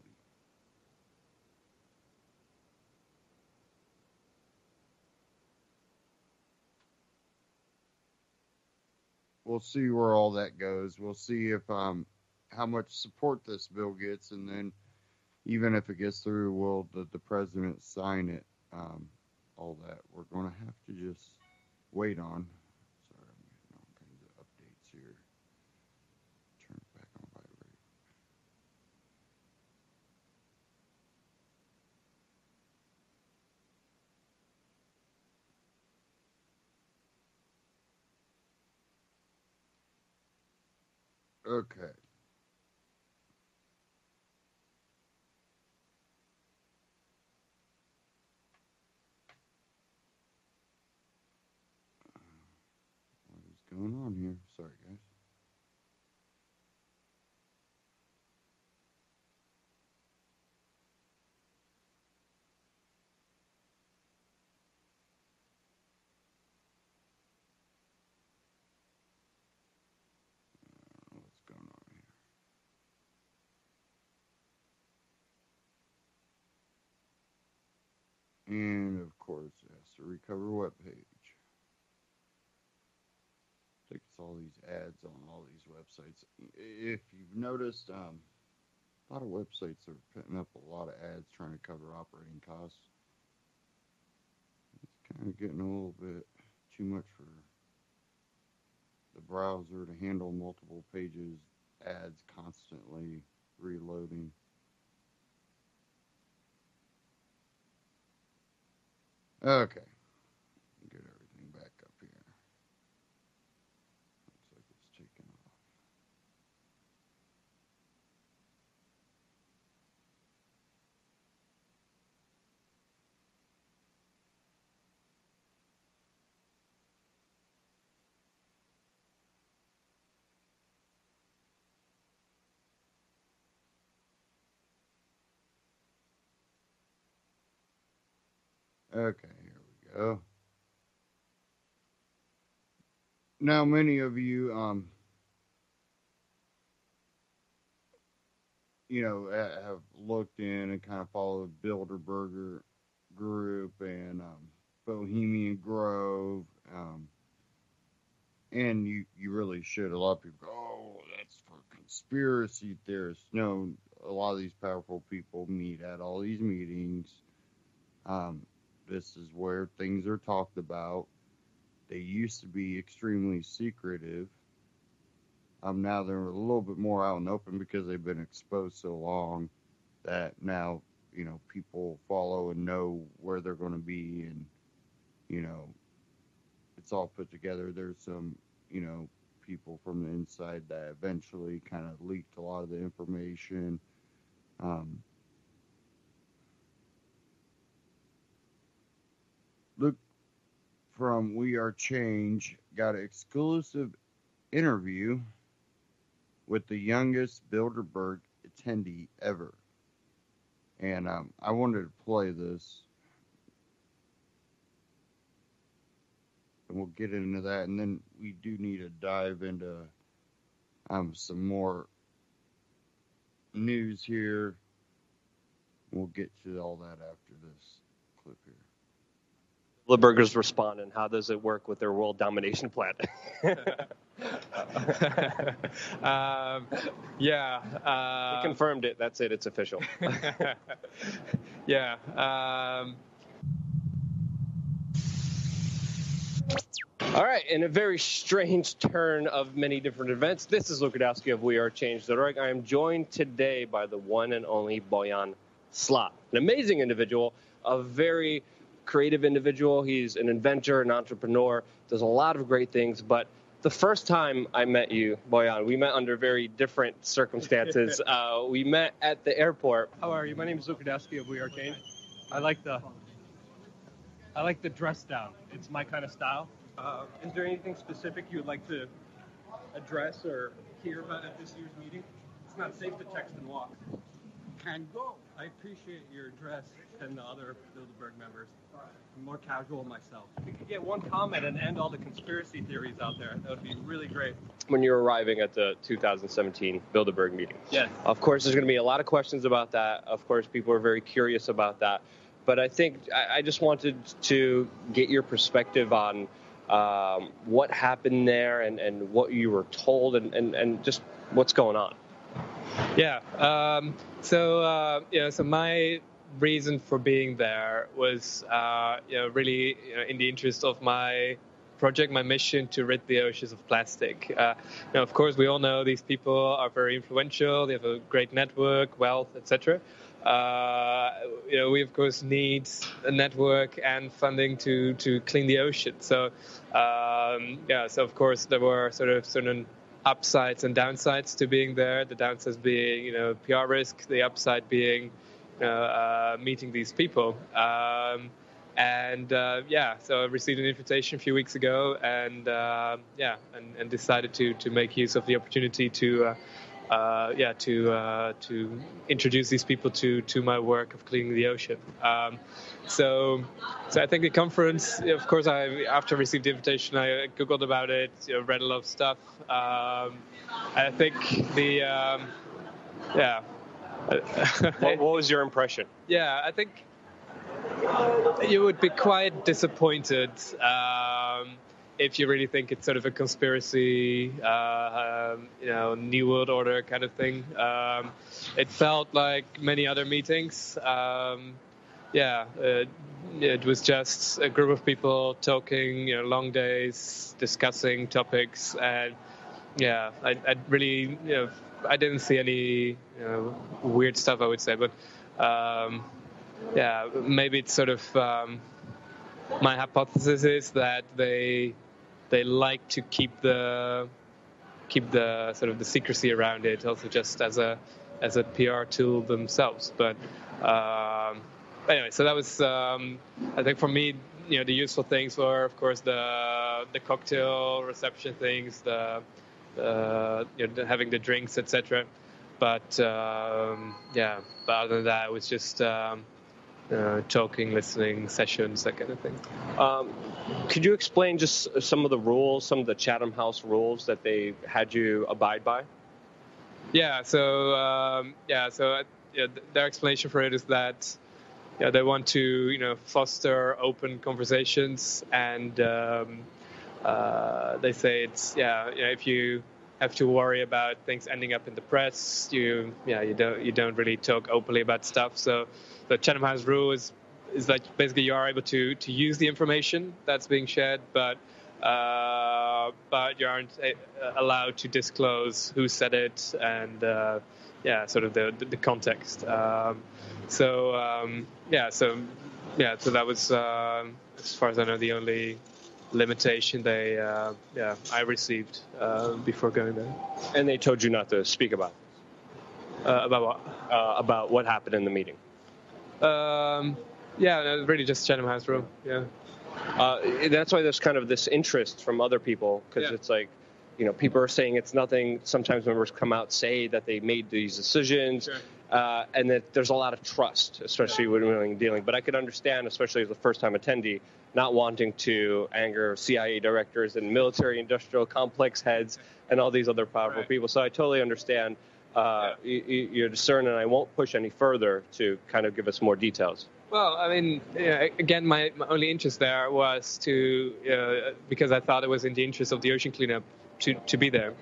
We'll see where all that goes. We'll see if how much support this bill gets, and then even if it gets through, will the president sign it? All that we're going to have to just wait on. Sorry, I'm getting all kinds of updates here. Turn it back on vibrate. Okay. What is going on here? Sorry, guys. What's going on here? And of course, it has to recover web page. I think it's all these ads on all these websites. If you've noticed, a lot of websites are putting up a lot of ads trying to cover operating costs. It's kind of getting a little bit too much for the browser to handle multiple pages, ads constantly reloading. Okay, get everything back up here. Looks like it's taken off. Okay, here we go. Now, many of you, have looked in and kind of followed Bilderberger Group and Bohemian Grove, and you really should. A lot of people go, oh, that's for conspiracy theorists. No, a lot of these powerful people meet at all these meetings. This is where things are talked about. They used to be extremely secretive. Now they're a little bit more out and open because they've been exposed so long that now, people follow and know where they're going to be, and, it's all put together. There's some, people from the inside that eventually kind of leaked a lot of the information. Look from We Are Change got an exclusive interview with the youngest Bilderberg attendee ever. And I wanted to play this. And we'll get into that. And then we do need to dive into some more news here. We'll get to all that after this clip here. Bilderbergers respond, and how does it work with their world domination plan? We confirmed it. That's it. It's official. Yeah. All right. In a very strange turn of many different events, this is Luke Radowski of WeAreChange.org. I am joined today by the one and only Bojan Slot, an amazing individual, a very creative individual. He's an inventor, an entrepreneur, does a lot of great things. But the first time I met you, Bojan, we met under very different circumstances. We met at the airport. How are you? My name is Luke Radowski of WeAreChange. I like the dress down. It's my kind of style. Is there anything specific you would like to address or hear about at this year's meeting? It's not safe to text and walk. Can go. I appreciate your dress than the other Bilderberg members. I'm more casual myself. If we could get one comment and end all the conspiracy theories out there, that would be really great. When you're arriving at the 2017 Bilderberg meeting. Yes. Of course, there's going to be a lot of questions about that. Of course, people are very curious about that. But I think I just wanted to get your perspective on what happened there and what you were told and just what's going on. Yeah. So my reason for being there was, really in the interest of my project, my mission to rid the oceans of plastic. Of course, we all know these people are very influential. They have a great network, wealth, etc. We of course need a network and funding to clean the ocean. So, so of course there were sort of certain upsides and downsides to being there. The downsides being, PR risk. The upside being, meeting these people. So I received an invitation a few weeks ago, and decided to make use of the opportunity to introduce these people to my work of cleaning the ocean. So I think the conference, of course, after I received the invitation, I Googled about it, read a lot of stuff. I think What was your impression? Yeah, I think you would be quite disappointed if you really think it's sort of a conspiracy, New World Order kind of thing. It felt like many other meetings. It was just a group of people talking, long days, discussing topics, and I really, I didn't see any weird stuff, I would say, but maybe it's sort of my hypothesis is that they like to keep the sort of the secrecy around it, also just as a PR tool themselves. But anyway, so that was I think for me, the useful things were, of course, the cocktail reception things, the having the drinks, etc. But other than that, it was just talking, listening sessions, that kind of thing. Could you explain just some of the rules, some of the Chatham House rules that they had you abide by? Yeah. So their explanation for it is that they want to foster open conversations, and they say it's if you have to worry about things ending up in the press, you don't really talk openly about stuff. So the Chatham House rule is that basically you are able to use the information that's being shared, but you aren't allowed to disclose who said it and sort of the context. So that was as far as I know the only limitation I received before going there. And they told you not to speak about it? About what? About what happened in the meeting. Really just Chatham House rule. Yeah. That's why there's kind of this interest from other people, because it's like, people are saying it's nothing. Sometimes members come out, say that they made these decisions, and that there's a lot of trust, especially when we're dealing. But I could understand, especially as a first-time attendee, not wanting to anger CIA directors and military-industrial complex heads and all these other powerful people. So I totally understand your concern, and I won't push any further to kind of give us more details. Well, I mean, again, my only interest there was to, because I thought it was in the interest of the ocean cleanup to be there.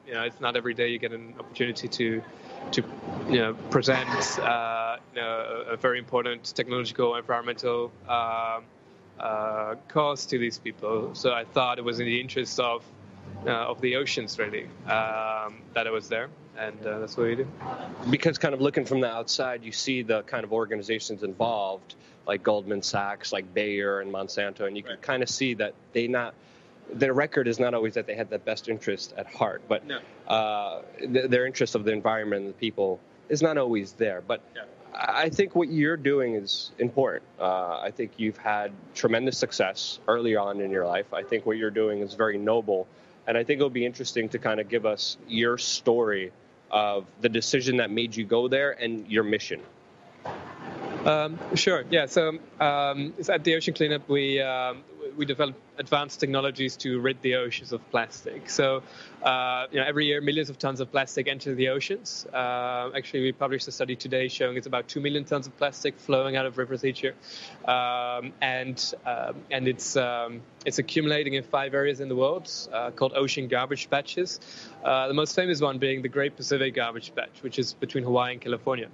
It's not every day you get an opportunity to present a very important technological, environmental cause to these people. So I thought it was in the interest of the oceans, really, that it was there. And that's what we do. Because kind of looking from the outside, you see the kind of organizations involved, like Goldman Sachs, like Bayer and Monsanto, and you can kind of see that their record is not always that they had the best interest at heart, but their interest of the environment and the people is not always there. But I think what you're doing is important. I think you've had tremendous success early on in your life. I think what you're doing is very noble, and I think it'll be interesting to kind of give us your story of the decision that made you go there and your mission. Sure. Yeah. So at the Ocean Cleanup, we develop advanced technologies to rid the oceans of plastic. So every year, millions of tons of plastic enter the oceans. Actually, we published a study today showing it's about 2 million tons of plastic flowing out of rivers each year, and it's accumulating in 5 areas in the world called ocean garbage patches. The most famous one being the Great Pacific Garbage Patch, which is between Hawaii and California.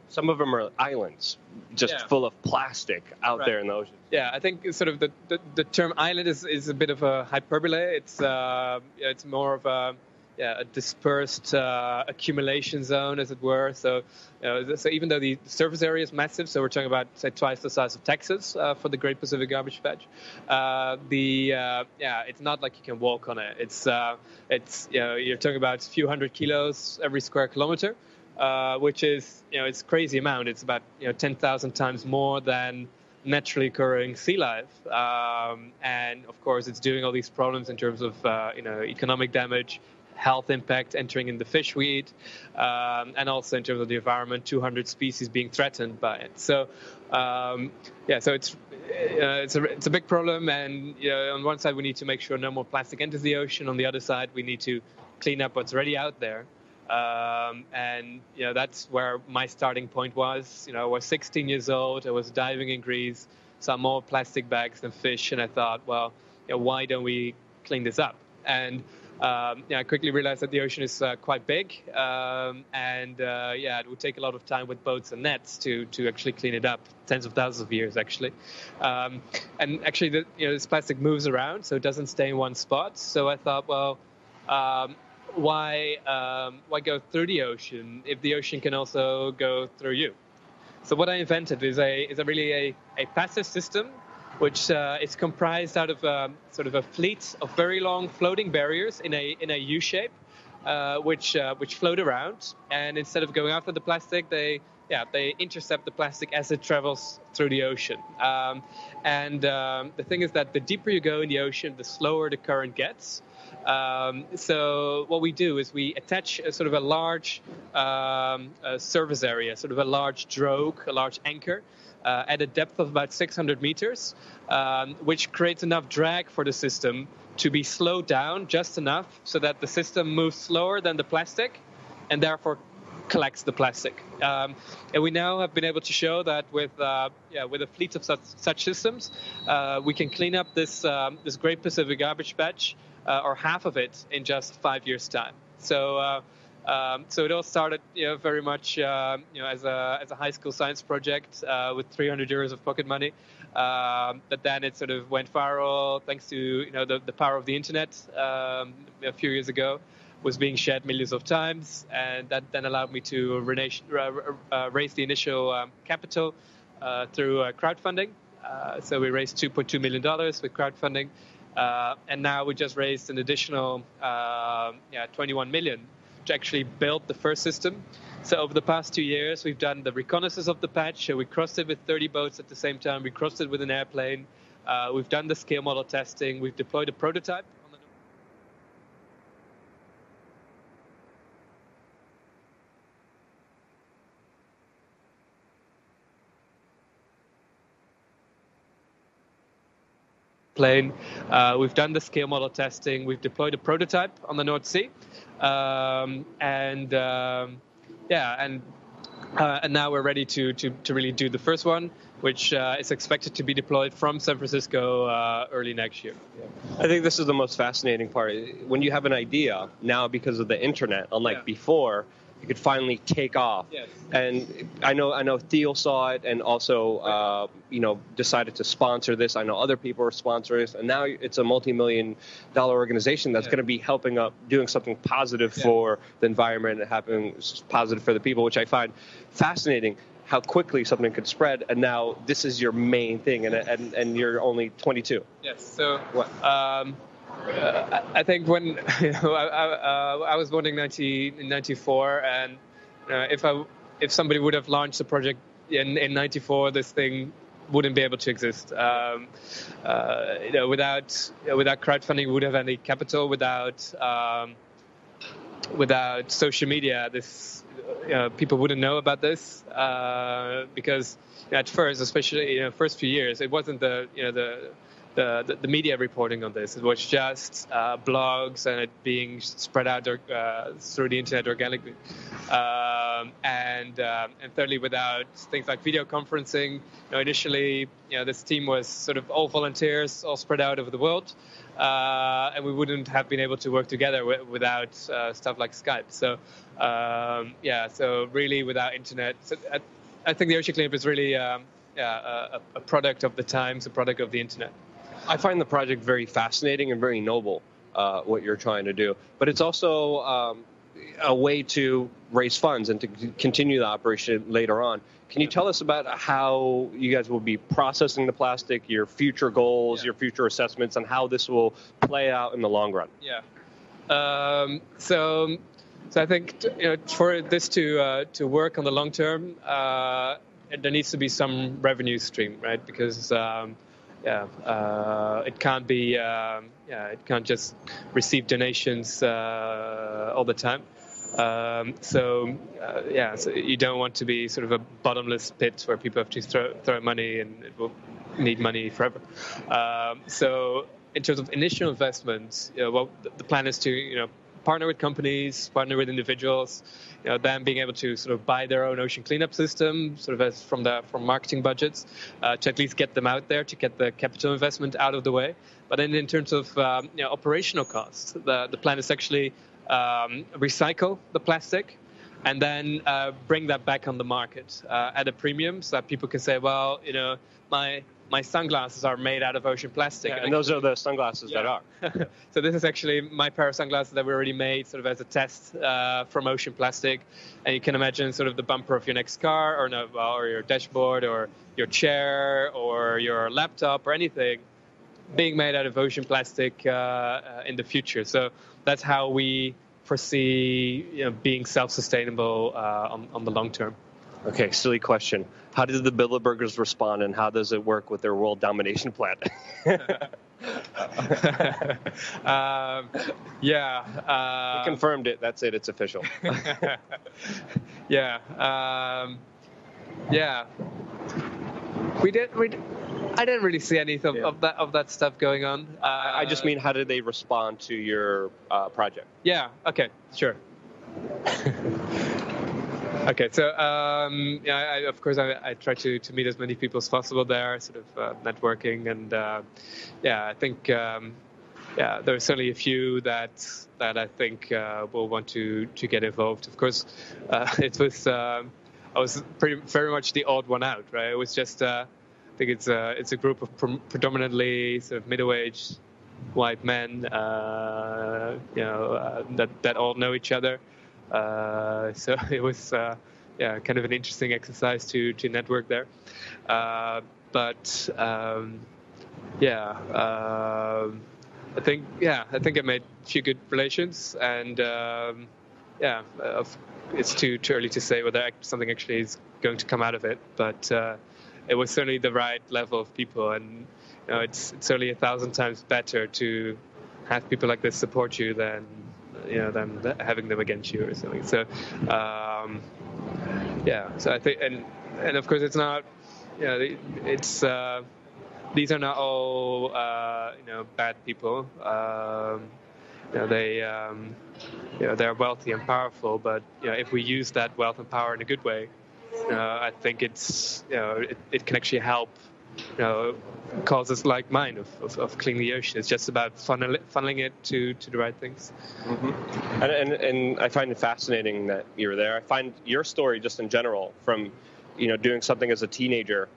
Some of them are islands, just full of plastic out there in the ocean. Yeah, I think sort of the term island is a bit of a hyperbole. It's more of a dispersed accumulation zone, as it were. So even though the surface area is massive, so we're talking about, say, twice the size of Texas for the Great Pacific Garbage Patch. It's not like you can walk on it. It's you're talking about a few hundred kilos every square kilometer, which is it's a crazy amount. It's about 10,000 times more than naturally occurring sea life, and of course it's doing all these problems in terms of economic damage, health impact entering in the fish we eat, and also in terms of the environment, 200 species being threatened by it. So so it's a big problem, and on one side we need to make sure no more plastic enters the ocean. On the other side, we need to clean up what's already out there. And that's where my starting point was. I was 16 years old. I was diving in Greece, saw more plastic bags than fish, and I thought, well, why don't we clean this up? And I quickly realized that the ocean is quite big, and it would take a lot of time with boats and nets to actually clean it up, tens of thousands of years actually. And actually, this plastic moves around, so it doesn't stay in one spot. So I thought, well, why go through the ocean if the ocean can also go through you? So what I invented is a passive system, which is comprised out of sort of a fleet of very long floating barriers in a U shape, which float around, and instead of going after the plastic, they intercept the plastic as it travels through the ocean. And the thing is that the deeper you go in the ocean, the slower the current gets. So what we do is we attach a sort of a large surface area, sort of a large drogue, a large anchor, at a depth of about 600 meters, which creates enough drag for the system to be slowed down just enough so that the system moves slower than the plastic and therefore collects the plastic. And we now have been able to show that with a fleet of such systems, we can clean up this Great Pacific Garbage Patch, or half of it, in just 5 years' time. So it all started, very much, as a high school science project with 300 euros of pocket money. But then it sort of went viral thanks to the power of the internet a few years ago. Was being shared millions of times, and that then allowed me to raise the initial capital through crowdfunding. So we raised $2.2 million with crowdfunding, and now we just raised an additional 21 million to actually build the first system. So over the past 2 years, we've done the reconnaissance of the patch. So we crossed it with 30 boats at the same time. We crossed it with an airplane. We've done the scale model testing. We've deployed a prototype. Plane. We've done the scale model testing. We've deployed a prototype on the North Sea, and now we're ready to really do the first one, which is expected to be deployed from San Francisco early next year. I think this is the most fascinating part. When you have an idea now, because of the internet, unlike before, you could finally take off. Yes. And I know Theo saw it and also decided to sponsor this. I know other people are sponsoring this, and now it's a multi-million-dollar organization that's going to be helping up, doing something positive for the environment and having positive for the people, which I find fascinating. How quickly something could spread, and now this is your main thing, and you're only 22. Yes. So what? I think when I was born in 1994, and if somebody would have launched a project in 94, this thing wouldn't be able to exist. Without crowdfunding, we would have any capital. Without social media, this people wouldn't know about this because at first, especially first few years, it wasn't the media reporting on this. It was just blogs and it being spread out through the internet organically. And thirdly, without things like video conferencing, initially, this team was sort of all volunteers, all spread out over the world, and we wouldn't have been able to work together without stuff like Skype. So, so really, without internet, I think the Ocean Cleanup is really a product of the times, a product of the internet. I find the project very fascinating and very noble, what you're trying to do. But it's also a way to raise funds and to continue the operation later on. Can you tell us about how you guys will be processing the plastic, your future goals, your future assessments, and how this will play out in the long run? Yeah. So I think for this to work on the long term, there needs to be some revenue stream, right? Because it can't be it can't just receive donations all the time. So you don't want to be sort of a bottomless pit where people have to throw money and it will need money forever. So in terms of initial investments, the plan is to partner with companies, partner with individuals, them being able to sort of buy their own ocean cleanup system, sort of from marketing budgets, to at least get them out there, to get the capital investment out of the way. But then in terms of operational costs, the plan is actually recycle the plastic and then bring that back on the market at a premium, so that people can say, well, my sunglasses are made out of ocean plastic. And those are the sunglasses that are. So this is actually my pair of sunglasses that we already made sort of as a test from ocean plastic. And you can imagine sort of the bumper of your next car or your dashboard or your chair or your laptop or anything being made out of ocean plastic in the future. So that's how we foresee being self-sustainable on the long term. Okay, silly question. How did the Bilderbergers respond, and how does it work with their world domination plan? We confirmed it. That's it. It's official. Yeah. Yeah. I didn't really see any of that stuff going on. I just mean, how did they respond to your project? Yeah. Okay. Sure. Okay. So of course I try to meet as many people as possible there, sort of networking, and I think there are certainly a few that I think will want to get involved. Of course, it was I was very much the odd one out, right? It was just I think it's a group of predominantly sort of middle-aged white men, that all know each other. So it was kind of an interesting exercise to network there. I think I made a few good relations, and it's too early to say whether something actually is going to come out of it, but it was certainly the right level of people, and it's certainly 1,000 times better to have people like this support you than having them against you or something. So so I think, and of course it's not, it's these are not all bad people. They're wealthy and powerful, but if we use that wealth and power in a good way, I think it's it can actually help causes like mine of cleaning the ocean. It's just about funneling it to the right things. Mm-hmm. And I find it fascinating that you were there. I find your story just in general, from doing something as a teenager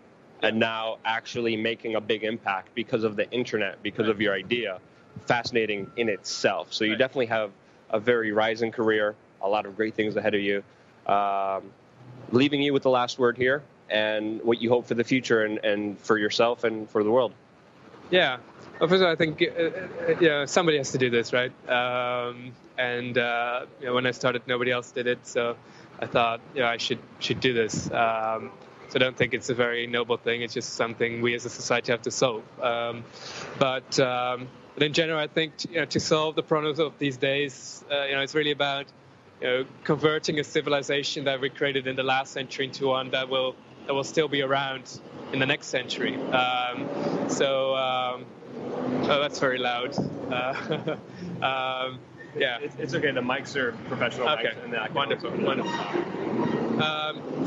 and now actually making a big impact because of the internet, because of your idea, fascinating in itself. So you definitely have a very rising career, a lot of great things ahead of you. Leaving you with the last word here, and what you hope for the future and for yourself and for the world. Yeah. Well, first of all, I think somebody has to do this, right? When I started, nobody else did it, so I thought I should do this. So I don't think it's a very noble thing. It's just something we as a society have to solve. But in general, I think to solve the problems of these days, it's really about converting a civilization that we created in the last century into one that will still be around in the next century. That's very loud. Yeah, it's okay. The mics are professional. Okay, mics, wonderful.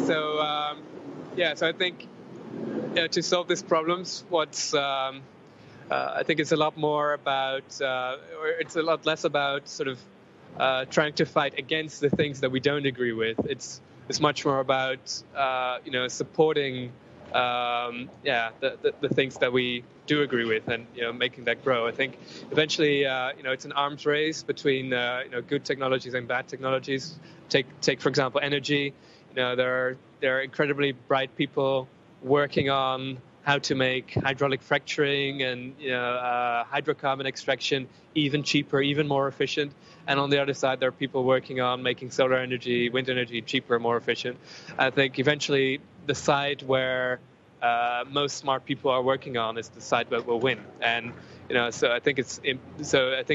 So I think to solve these problems, I think it's a lot more about, or it's a lot less about sort of trying to fight against the things that we don't agree with. It's much more about supporting the things that we do agree with, and making that grow. I think eventually it's an arms race between good technologies and bad technologies. Take for example energy. There are incredibly bright people working on how to make hydraulic fracturing and hydrocarbon extraction even cheaper, even more efficient. And on the other side, there are people working on making solar energy, wind energy cheaper, more efficient. I think eventually the side where most smart people are working on is the side that will win. And so I think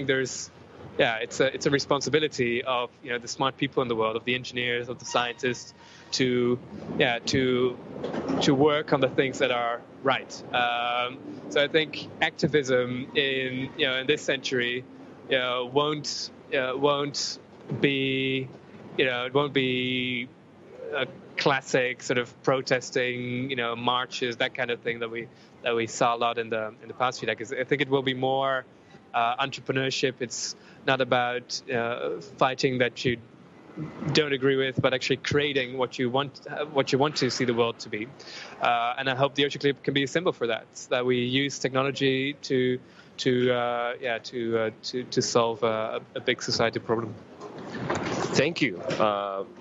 there's it's a responsibility of the smart people in the world, of the engineers, of the scientists, to work on the things that are right. So I think activism in this century won't be a classic sort of protesting marches, that kind of thing that we saw a lot in the past few decades. I think it will be more entrepreneurship. It's not about fighting that you don't agree with, but actually creating what you want to see the world to be. And I hope the Ocean Clip can be a symbol for that. That we use technology to solve a big society problem. Thank you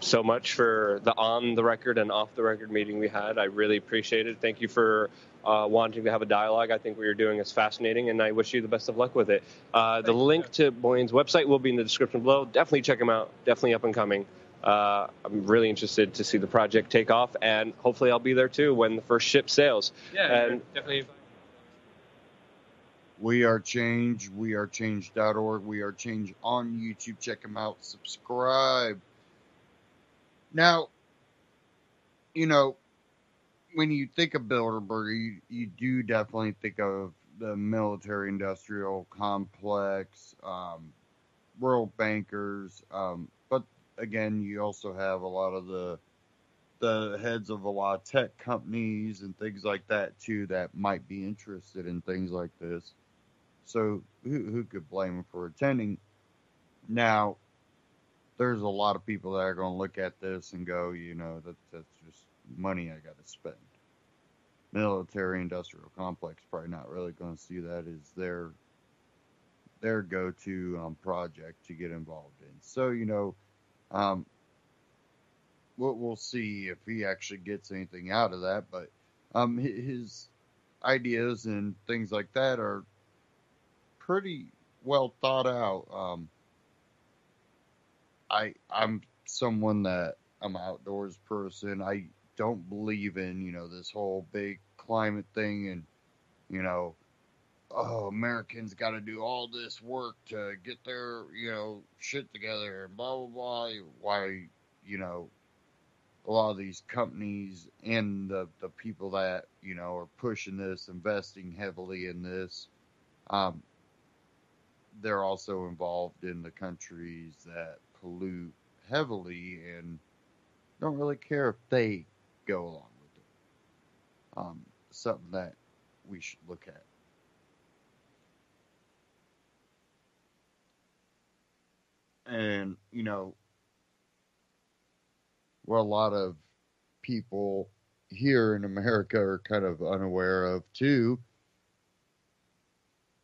so much for the on-the-record and off-the-record meeting we had. I really appreciate it. Thank you for wanting to have a dialogue. I think what you're doing is fascinating, and I wish you the best of luck with it. The link to Boyan's website will be in the description below. Definitely check him out. Definitely up and coming. I'm really interested to see the project take off, and hopefully I'll be there too when the first ship sails. Yeah, definitely. We Are Change, wearechange.org, We Are Change on YouTube. Check them out. Subscribe. Now, you know, when you think of Bilderberg, you do definitely think of the military-industrial complex, world bankers, but again, you also have a lot of the heads of a lot of tech companies and things like that too that might be interested in things like this. So who could blame them for attending? Now, there's a lot of people that are going to look at this and go, that's just money I got to spend. Military industrial complex probably not really going to see that as their go-to project to get involved in. So we'll see if he actually gets anything out of that. But his ideas and things like that are pretty well thought out. I'm someone that I'm an outdoors person. I don't believe in, this whole big climate thing and, Americans got to do all this work to get their, shit together and blah, blah, blah. Why, a lot of these companies and the people that, are pushing this, investing heavily in this, they're also involved in the countries that pollute heavily and don't really care if they go along with it. Something that we should look at. And, what a lot of people here in America are kind of unaware of too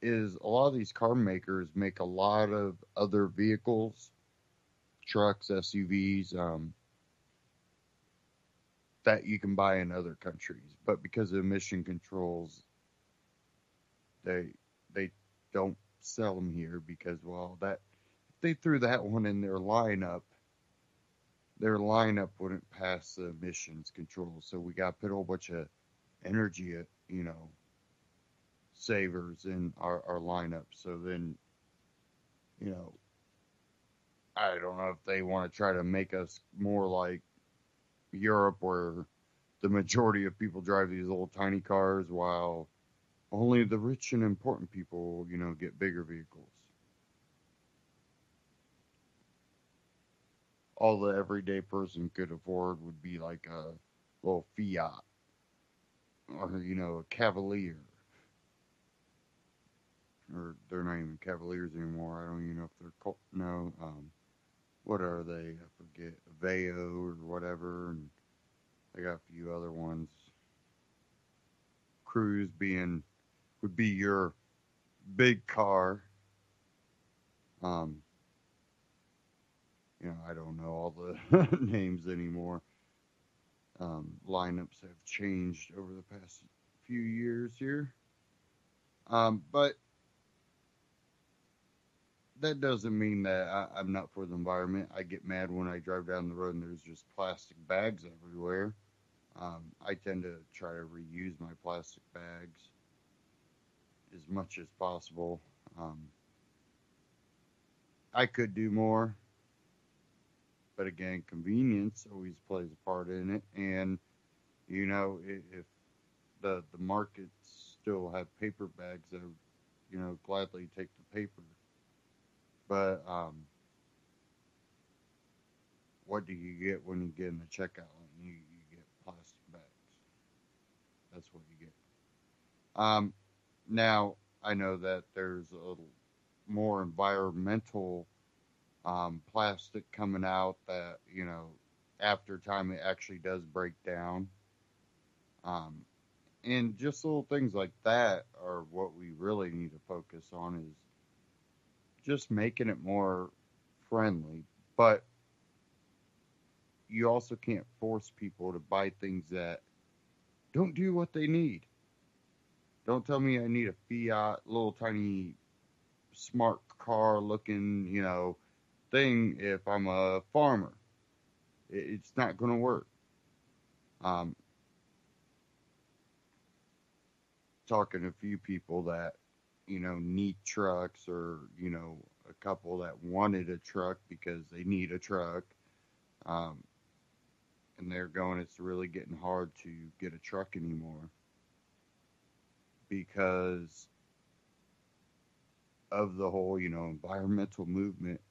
is a lot of these car makers make a lot of other vehicles, trucks, SUVs, that you can buy in other countries. But because of emission controls, they don't sell them here because, well, that if they threw that one in their lineup wouldn't pass the emissions control. So we got to put a whole bunch of energy, savers in our lineup. So then, I don't know if they want to try to make us more like Europe where the majority of people drive these little tiny cars while only the rich and important people, get bigger vehicles. All the everyday person could afford would be like a little Fiat or, a Cavalier. Or they're not even Cavaliers anymore. I don't even know if they're called. No, what are they? I forget. Aveo or whatever. And they got a few other ones. Cruise would be your big car. I don't know all the names anymore. Lineups have changed over the past few years here. But that doesn't mean that I'm not for the environment. I get mad when I drive down the road and there's just plastic bags everywhere. I tend to try to reuse my plastic bags as much as possible. I could do more, but again, convenience always plays a part in it. And, if the markets still have paper bags, I would, gladly take the paper. But what do you get when you get in the checkout line? You get plastic bags. That's what you get. Now, I know that there's a little more environmental plastic coming out that, after time it actually does break down. And just little things like that are what we really need to focus on is just making it more friendly. But you also can't force people to buy things that don't do what they need. Don't tell me I need a Fiat, little tiny smart car looking, thing if I'm a farmer. It's not going to work. Talking to a few people that need trucks, or, a couple that wanted a truck because they need a truck. Um, and they're going, it's really getting hard to get a truck anymore because of the whole, environmental movement.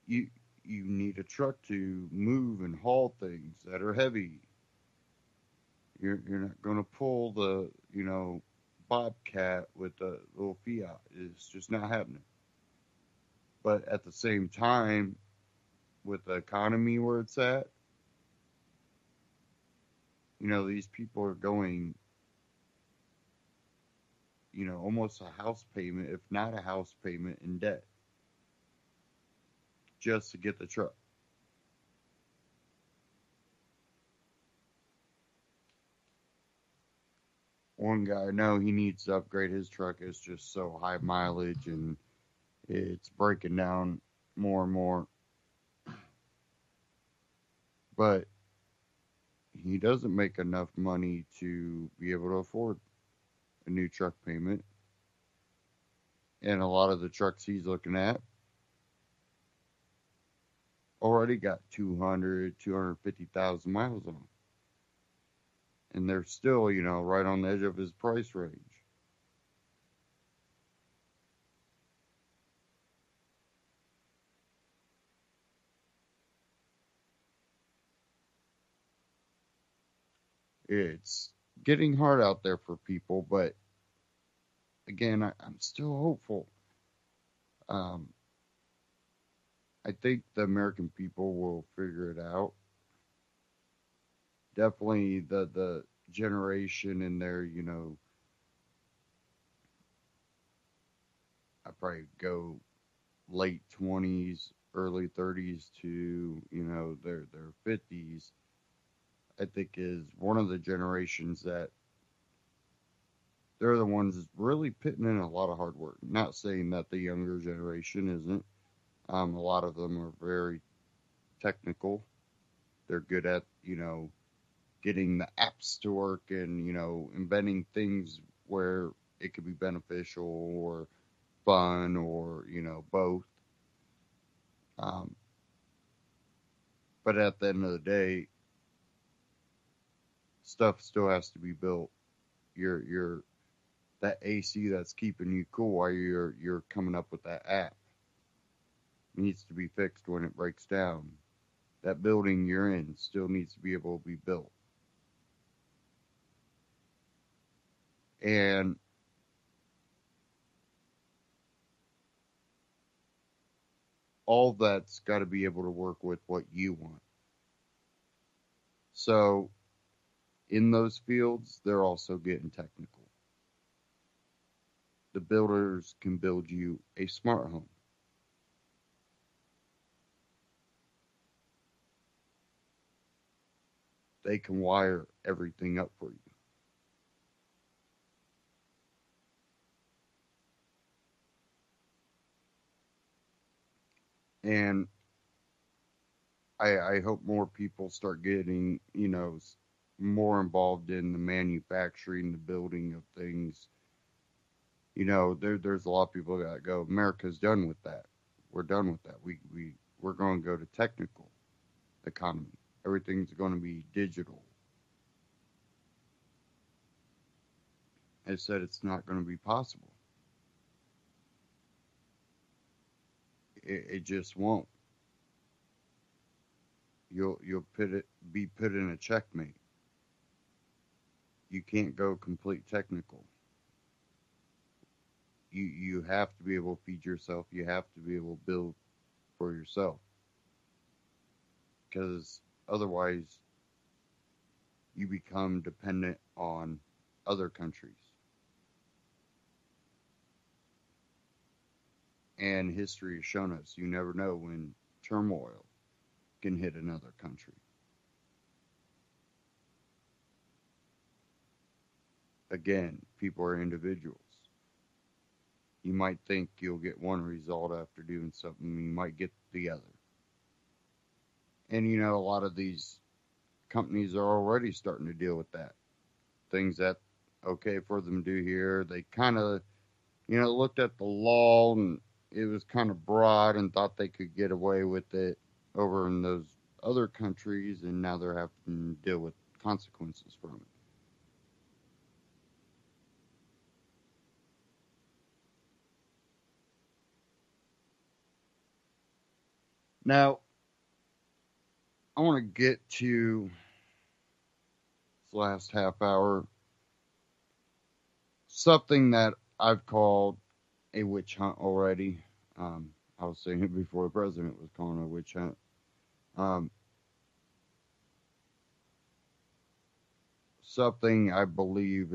You you need a truck to move and haul things that are heavy. You're not going to pull the, Bobcat with the little Fiat. It's just not happening. But at the same time, with the economy where it's at, these people are going, almost a house payment, if not a house payment, in debt just to get the truck. One guy I know, he needs to upgrade his truck. It's just so high mileage and it's breaking down more and more. But he doesn't make enough money to be able to afford a new truck payment. And a lot of the trucks he's looking at already got 250,000 miles on them. And they're still, right on the edge of his price range. It's getting hard out there for people, but again, I'm still hopeful. I think the American people will figure it out. Definitely the generation in there, I probably go late 20s, early 30s to, their 50s, I think is one of the generations that they're the ones really putting in a lot of hard work. Not saying that the younger generation isn't. A lot of them are very technical. They're good at, getting the apps to work and, inventing things where it could be beneficial or fun or, both. But at the end of the day, stuff still has to be built. Your that AC that's keeping you cool while you're coming up with that app needs to be fixed when it breaks down. That building you're in still needs to be able to be built. And all that's got to be able to work with what you want. So in those fields, they're also getting technical. The builders can build you a smart home. They can wire everything up for you. And I hope more people start getting, more involved in the manufacturing, the building of things. There's a lot of people that go, America's done with that. We're done with that. We're going to go to technical economy. Everything's going to be digital. I said it's not going to be possible. It just won't. You'll be put in a checkmate. You can't go complete technical. You have to be able to feed yourself. You have to be able to build for yourself. Because otherwise, you become dependent on other countries. And history has shown us you never know when turmoil can hit another country. Again, people are individuals. You might think you'll get one result after doing something, you might get the other. And a lot of these companies are already starting to deal with that. Things that okay for them to do here, they kind of looked at the law and it was kind of broad and thought they could get away with it over in those other countries, and now they're having to deal with consequences from it. Now, I want to get to this last half hour something that I've called a witch hunt already. I was saying it before the president was calling it a witch hunt. Something I believe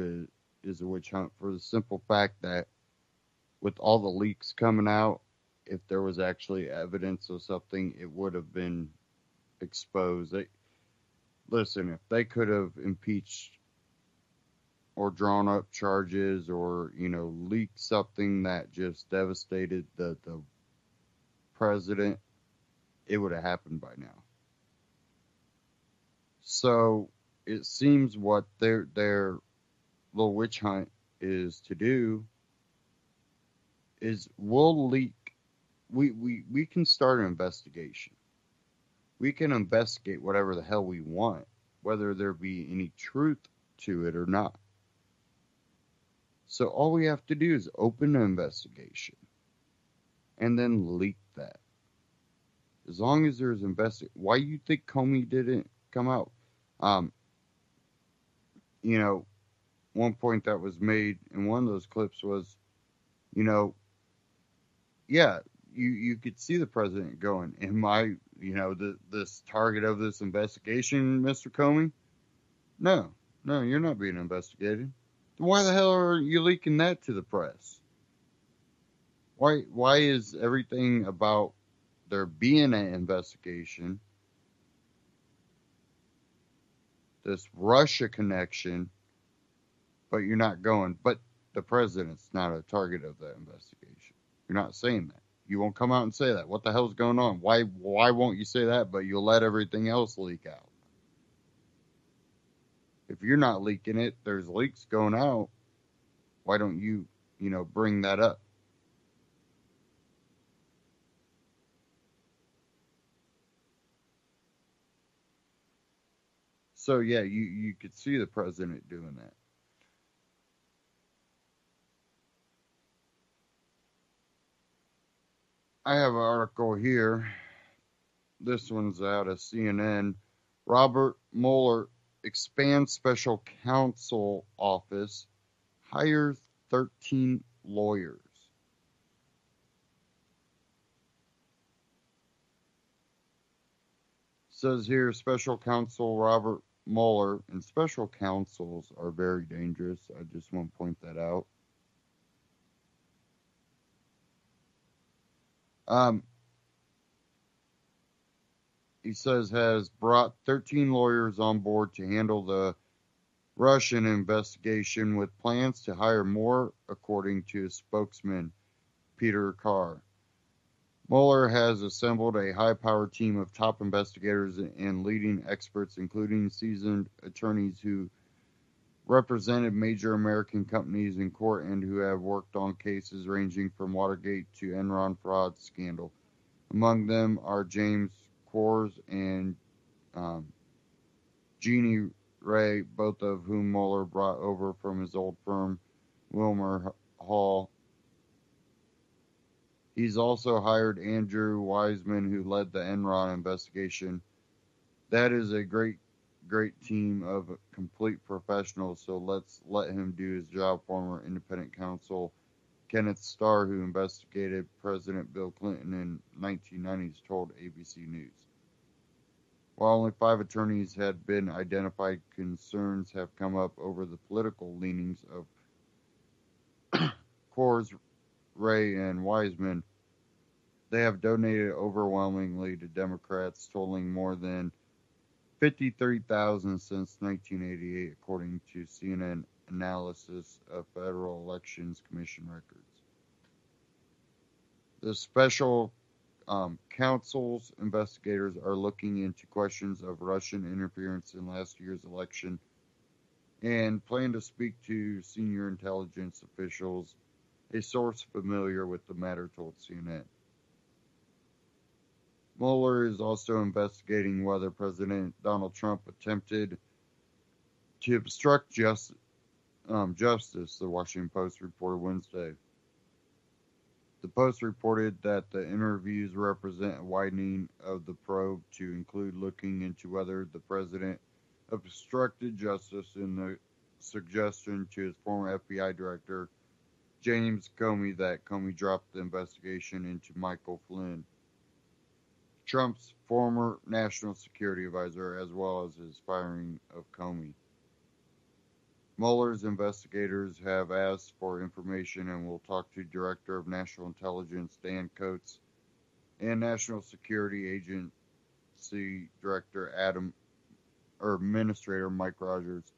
is a witch hunt for the simple fact that with all the leaks coming out, if there was actually evidence of something, it would have been exposed. Listen, if they could have impeached or drawn up charges or, leaked something that just devastated the president, it would have happened by now. So it seems what their little witch hunt is to do is we'll leak. We can start an investigation. We can investigate whatever the hell we want, whether there be any truth to it or not. So all we have to do is open an investigation and then leak that. As long as there's why you think Comey didn't come out? One point that was made in one of those clips was, yeah, you could see the president going, am I, this target of this investigation, Mr. Comey? No, you're not being investigated. Why the hell are you leaking that to the press? Why is everything about there being an investigation, this Russia connection, but you're not going, but the president's not a target of that investigation? You're not saying that. You won't come out and say that. What the hell's going on? Why won't you say that, but you'll let everything else leak out? If you're not leaking it, there's leaks going out. Why don't you, bring that up? So, yeah, you could see the president doing that. I have an article here. This one's out of CNN. Robert Mueller expands special counsel office, hires 13 lawyers. Says here, special counsel Robert Mueller, and special counsels are very dangerous. I just want to point that out. He says has brought 13 lawyers on board to handle the Russian investigation with plans to hire more, according to his spokesman, Peter Carr. Mueller has assembled a high-powered team of top investigators and leading experts, including seasoned attorneys who represented major American companies in court and who have worked on cases ranging from Watergate to Enron fraud scandal. Among them are James Kors and Jeannie Ray, both of whom Mueller brought over from his old firm, Wilmer Hall. He's also hired Andrew Wiseman, who led the Enron investigation. That is a great team of complete professionals, so let's let him do his job. Former independent counsel Kenneth Starr, who investigated President Bill Clinton in 1990s, told ABC News. While only 5 attorneys had been identified, concerns have come up over the political leanings of Kors, Ray, and Wiseman. They have donated overwhelmingly to Democrats, totaling more than $53,000 since 1988, according to CNN analysis of Federal Elections Commission records. The special counsel's investigators are looking into questions of Russian interference in last year's election and plan to speak to senior intelligence officials A source familiar with the matter told CNN. Mueller is also investigating whether President Donald Trump attempted to obstruct justice, the Washington Post reported Wednesday. The Post reported that the interviews represent a widening of the probe to include looking into whether the president obstructed justice in the suggestion to his former FBI director, James Comey, that Comey dropped the investigation into Michael Flynn, Trump's former national security advisor, as well as his firing of Comey. Mueller's investigators have asked for information and will talk to Director of National Intelligence Dan Coats and National Security Agency Director Administrator Mike Rogers.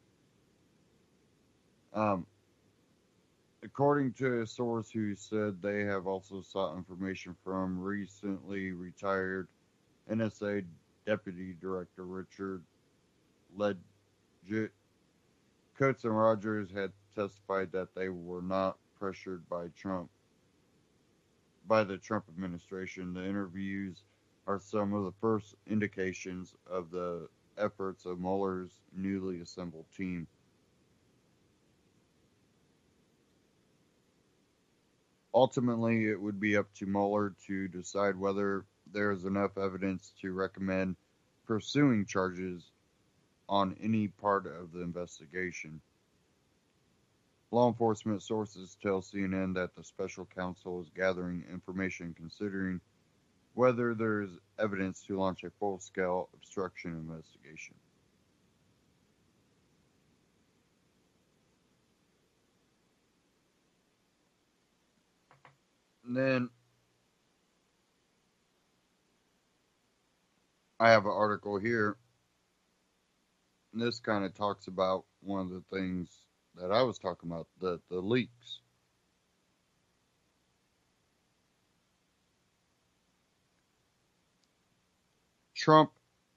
According to a source who said they have also sought information from recently retired NSA Deputy Director Richard Leggett, Coates and Rogers had testified that they were not pressured by the Trump administration. The interviews are some of the first indications of the efforts of Mueller's newly assembled team. Ultimately, it would be up to Mueller to decide whether there is enough evidence to recommend pursuing charges on any part of the investigation. Law enforcement sources tell CNN that the special counsel is gathering information considering whether there is evidence to launch a full-scale obstruction investigation. And then I have an article here. And this kind of talks about one of the things that I was talking about, the leaks. Trump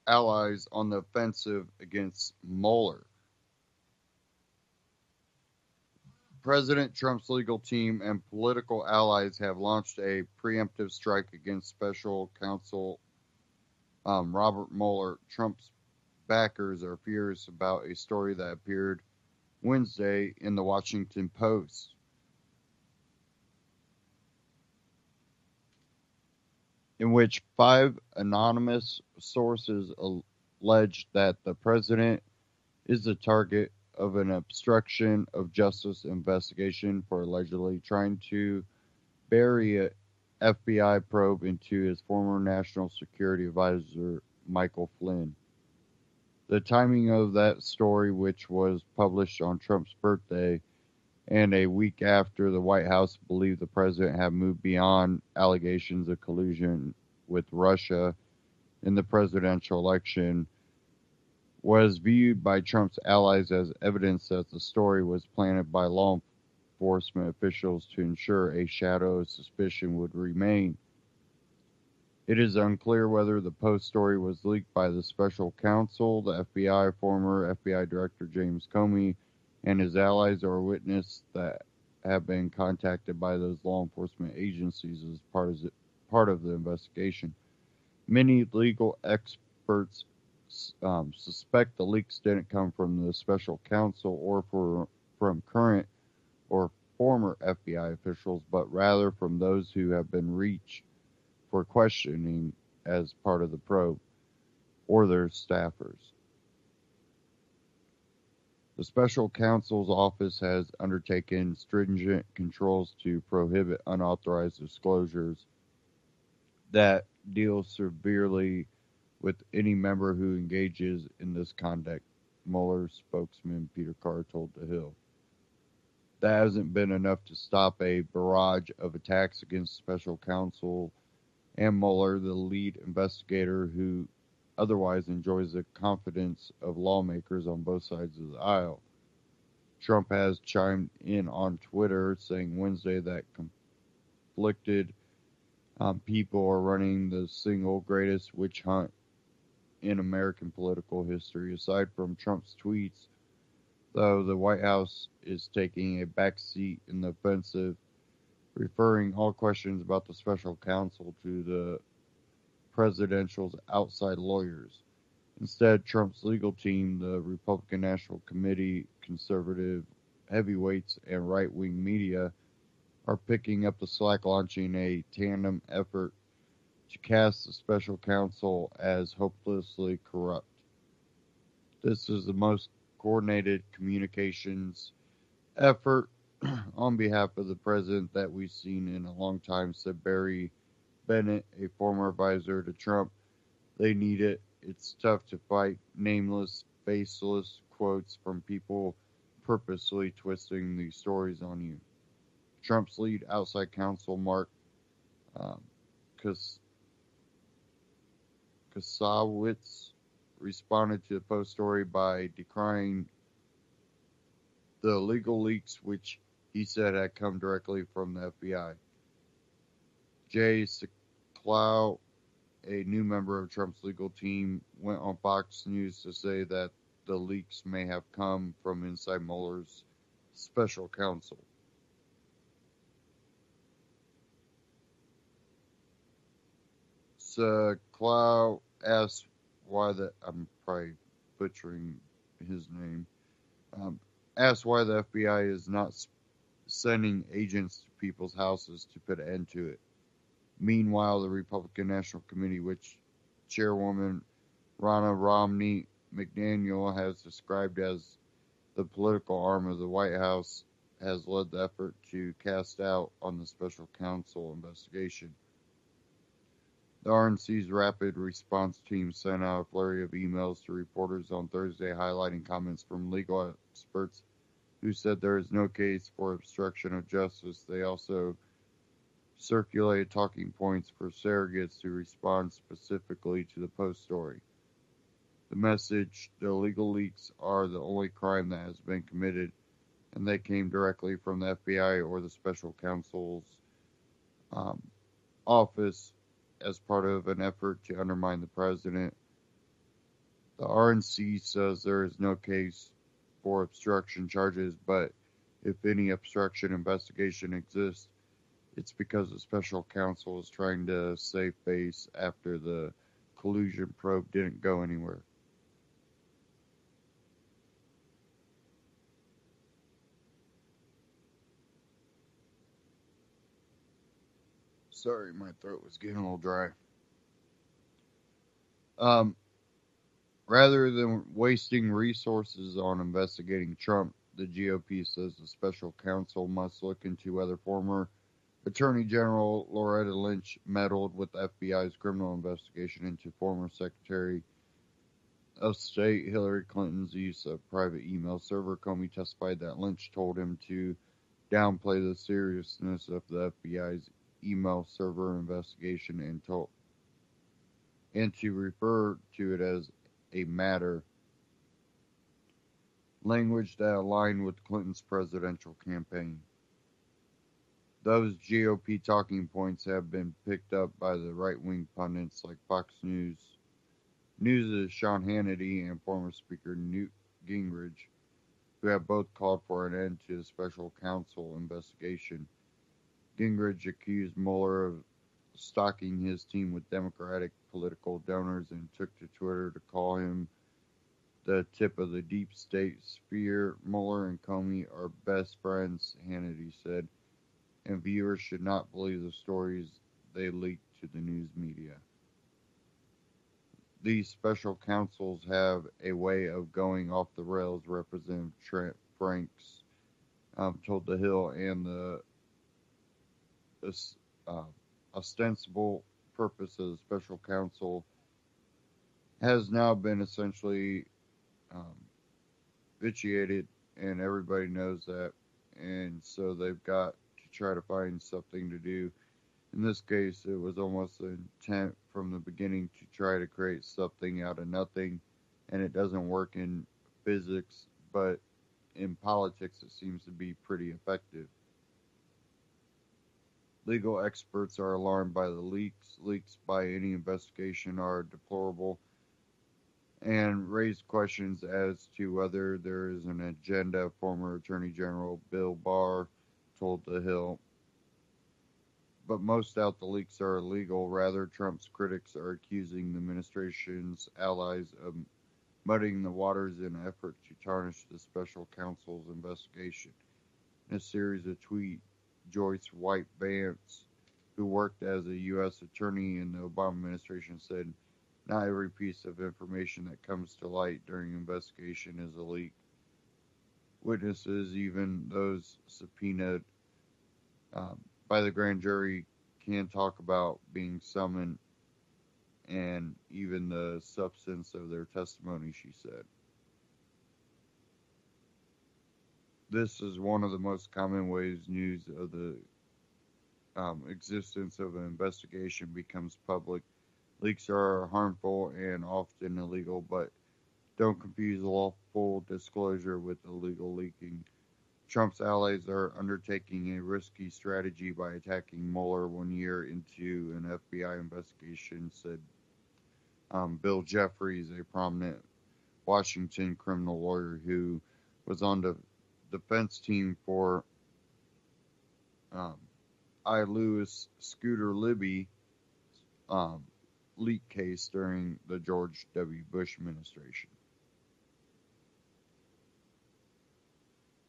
allies on the offensive against Mueller. President Trump's legal team and political allies have launched a preemptive strike against special counsel Robert Mueller. Trump's backers are furious about a story that appeared Wednesday in the Washington Post. In which 5 anonymous sources alleged that the president is the target of an obstruction of justice investigation for allegedly trying to bury an FBI probe into his former national security advisor, Michael Flynn. The timing of that story, which was published on Trump's birthday and a week after the White House believed the president had moved beyond allegations of collusion with Russia in the presidential election, was viewed by Trump's allies as evidence that the story was planted by law enforcement officials to ensure a shadow of suspicion would remain. It is unclear whether the Post story was leaked by the special counsel, the FBI, former FBI Director James Comey, and his allies, or a witness that have been contacted by those law enforcement agencies as part of the investigation. Many legal experts suspect the leaks didn't come from the special counsel or from current or former FBI officials, but rather from those who have been reached for questioning as part of the probe, or their staffers. The special counsel's office has undertaken stringent controls to prohibit unauthorized disclosures that deal severely with any member who engages in this conduct, Mueller's spokesman Peter Carr told The Hill. That hasn't been enough to stop a barrage of attacks against special counsel and Mueller, the lead investigator who otherwise enjoys the confidence of lawmakers on both sides of the aisle. Trump has chimed in on Twitter, saying Wednesday that conflicted people are running the single greatest witch hunt in American political history. Aside from Trump's tweets, though, the White House is taking a back seat in the offensive referring all questions about the special counsel to the presidential's outside lawyers. Instead, Trump's legal team, the Republican National Committee, conservative heavyweights, and right-wing media are picking up the slack, launching a tandem effort to cast the special counsel as hopelessly corrupt. This is the most coordinated communications effort on behalf of the president that we've seen in a long time, said Barry Bennett, a former advisor to Trump. They need it. It's tough to fight nameless, faceless quotes from people purposely twisting these stories on you. Trump's lead outside counsel, Mark Kasowitz, responded to the Post story by decrying the legal leaks, which he said had come directly from the FBI. Jay Sekulow, a new member of Trump's legal team, went on Fox News to say that the leaks may have come from inside Mueller's special counsel. Sekulow asked why I'm probably butchering his name, asked why the FBI is not sending agents to people's houses to put an end to it. Meanwhile, the Republican National Committee, which Chairwoman Ronna Romney McDaniel has described as the political arm of the White House, has led the effort to cast doubt on the special counsel investigation. The RNC's rapid response team sent out a flurry of emails to reporters on Thursday highlighting comments from legal experts who said there is no case for obstruction of justice. They also circulated talking points for surrogates to respond specifically to the Post story. The message: the legal leaks are the only crime that has been committed, and they came directly from the FBI or the special counsel's office as part of an effort to undermine the president. The RNC says there is no case for obstruction charges, but if any obstruction investigation exists, it's because the special counsel is trying to save face after the collusion probe didn't go anywhere. Sorry, my throat was getting a little dry. Rather than wasting resources on investigating Trump, the GOP says the special counsel must look into whether former Attorney General Loretta Lynch meddled with the FBI's criminal investigation into former Secretary of State Hillary Clinton's use of private email server. Comey testified that Lynch told him to downplay the seriousness of the FBI's email server investigation and to refer to it as a matter, language that aligned with Clinton's presidential campaign. Those GOP talking points have been picked up by the right-wing pundits like Fox News, News' Sean Hannity, and former Speaker Newt Gingrich, who have both called for an end to the special counsel investigation. Gingrich accused Mueller of stocking his team with Democratic political donors and took to Twitter to call him the tip of the deep state sphere. Mueller and Comey are best friends, Hannity said, and viewers should not believe the stories they leak to the news media. These special counsels have a way of going off the rails, Representative Trent Franks told The Hill, and the ostensible purpose of the special counsel has now been essentially vitiated, and everybody knows that, and so they've got to try to find something to do. In this case, it was almost an intent from the beginning to try to create something out of nothing, and it doesn't work in physics, but in politics it seems to be pretty effective. Legal experts are alarmed by the leaks. Leaks by any investigation are deplorable and raise questions as to whether there is an agenda. Former Attorney General Bill Barr told The Hill. but most doubt the leaks are illegal. Rather, Trump's critics are accusing the administration's allies of muddying the waters in an effort to tarnish the special counsel's investigation. In a series of tweets, Joyce White Vance, who worked as a U.S. attorney in the Obama administration, said, "Not every piece of information that comes to light during an investigation is a leak. Witnesses, even those subpoenaed by the grand jury, can talk about being summoned and even the substance of their testimony," she said. This is one of the most common ways news of the existence of an investigation becomes public. Leaks are harmful and often illegal, but don't confuse lawful disclosure with illegal leaking. Trump's allies are undertaking a risky strategy by attacking Mueller 1 year into an FBI investigation, said Bill Jeffries, a prominent Washington criminal lawyer who was on the defense team for I. Lewis Scooter Libby leak case during the George W. Bush administration.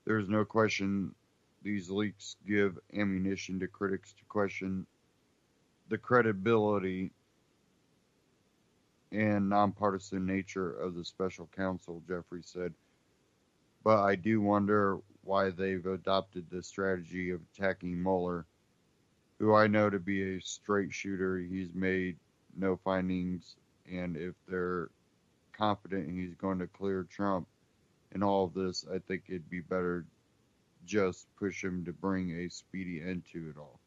There's no question these leaks give ammunition to critics to question the credibility and nonpartisan nature of the special counsel, Jeffrey said. But I do wonder why they've adopted the strategy of attacking Mueller, who I know to be a straight shooter. He's made no findings, and if they're confident he's going to clear Trump in all of this, I think it'd be better just push him to bring a speedy end to it all.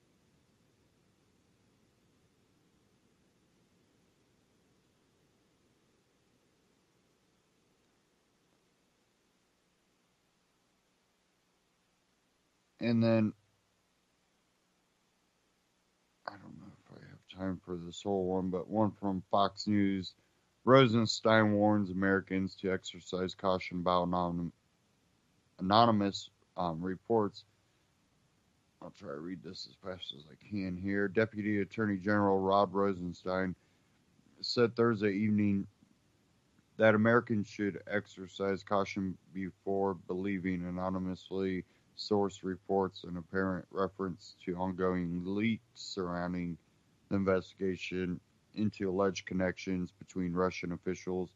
And then, I don't know if I have time for this whole one, but one from Fox News. Rosenstein warns Americans to exercise caution about anonymous reports. I'll try to read this as fast as I can here. Deputy Attorney General Rod Rosenstein said Thursday evening that Americans should exercise caution before believing anonymously sourced reports in apparent reference to ongoing leaks surrounding the investigation into alleged connections between Russian officials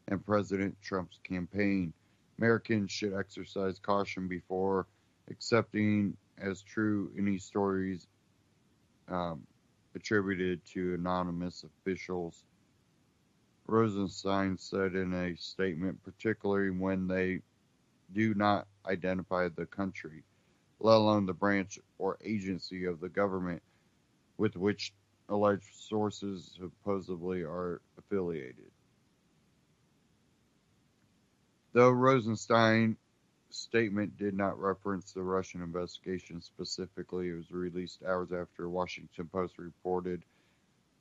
and President Trump's campaign. Americans should exercise caution before accepting as true any stories attributed to anonymous officials, Rosenstein said in a statement, particularly when they do not identify the country, let alone the branch or agency of the government with which alleged sources supposedly are affiliated. Though Rosenstein's statement did not reference the Russian investigation specifically, it was released hours after Washington Post reported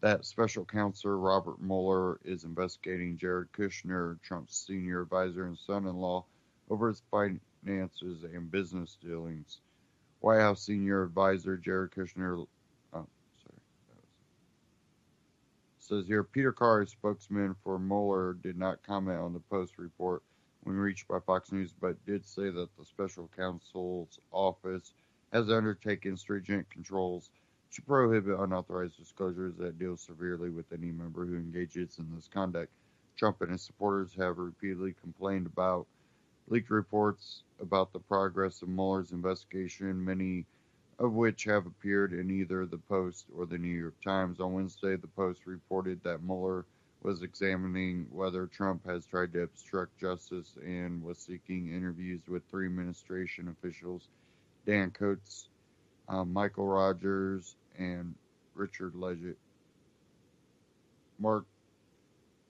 that Special Counsel Robert Mueller is investigating Jared Kushner, Trump's senior advisor and son-in-law, over his finances and business dealings. White House senior advisor Jared Kushner says here, Peter Carr, a spokesman for Mueller, did not comment on the Post report when reached by Fox News, but did say that the special counsel's office has undertaken stringent controls to prohibit unauthorized disclosures that deal severely with any member who engages in this conduct. Trump and his supporters have repeatedly complained about leaked reports about the progress of Mueller's investigation, many of which have appeared in either the Post or the New York Times. On Wednesday, the Post reported that Mueller was examining whether Trump has tried to obstruct justice and was seeking interviews with 3 administration officials, Dan Coats, Michael Rogers, and Richard Leggett. Mark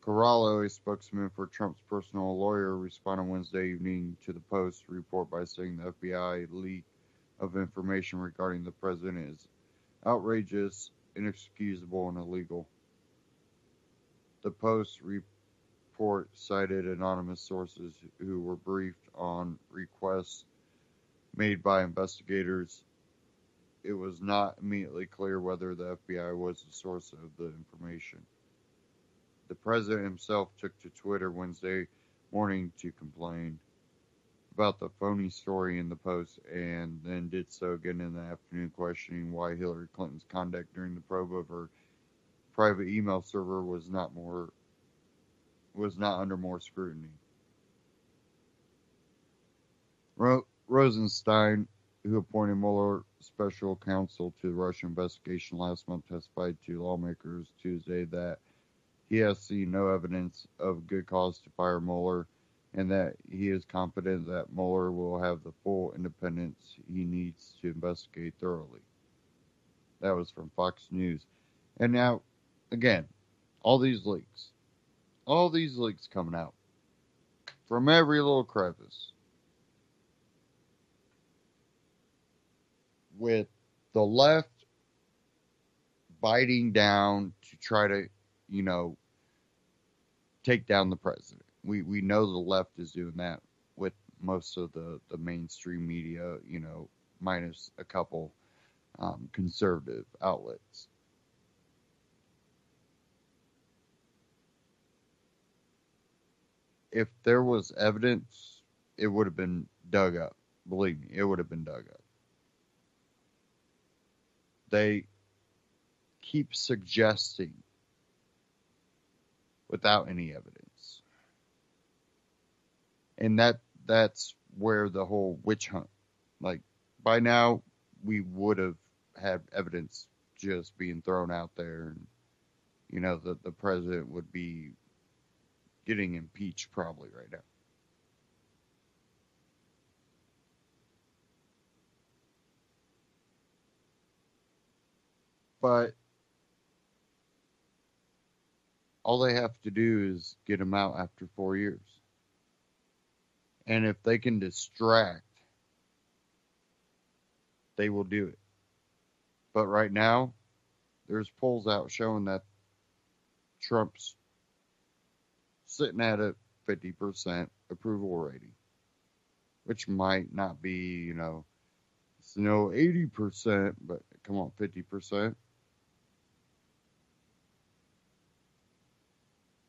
Corallo, a spokesman for Trump's personal lawyer, responded Wednesday evening to the Post report by saying the FBI leak of information regarding the president is outrageous, inexcusable, and illegal. The Post report cited anonymous sources who were briefed on requests made by investigators it was not immediately clear whether the FBI was the source of the information. The president himself took to Twitter Wednesday morning to complain about the phony story in the Post, and then did so again in the afternoon, questioning why Hillary Clinton's conduct during the probe of her private email server was not under more scrutiny. Rosenstein, who appointed Mueller special counsel to the Russian investigation last month, testified to lawmakers Tuesday that he has seen no evidence of good cause to fire Mueller, and that he is confident that Mueller will have the full independence he needs to investigate thoroughly. That was from Fox News. And now, again, all these leaks coming out from every little crevice, with the left biting down to try to, take down the president. We know the left is doing that with most of the mainstream media, minus a couple conservative outlets. If there was evidence, it would have been dug up. Believe me, it would have been dug up. They keep suggesting without any evidence. And that's where the whole witch hunt, like, by now we would have had evidence just being thrown out there, and the president would be getting impeached probably right now. But all they have to do is get him out after 4 years. And if they can distract, they will do it. But right now, there's polls out showing that Trump's sitting at a 50% approval rating, which might not be, 80%, but come on, 50%.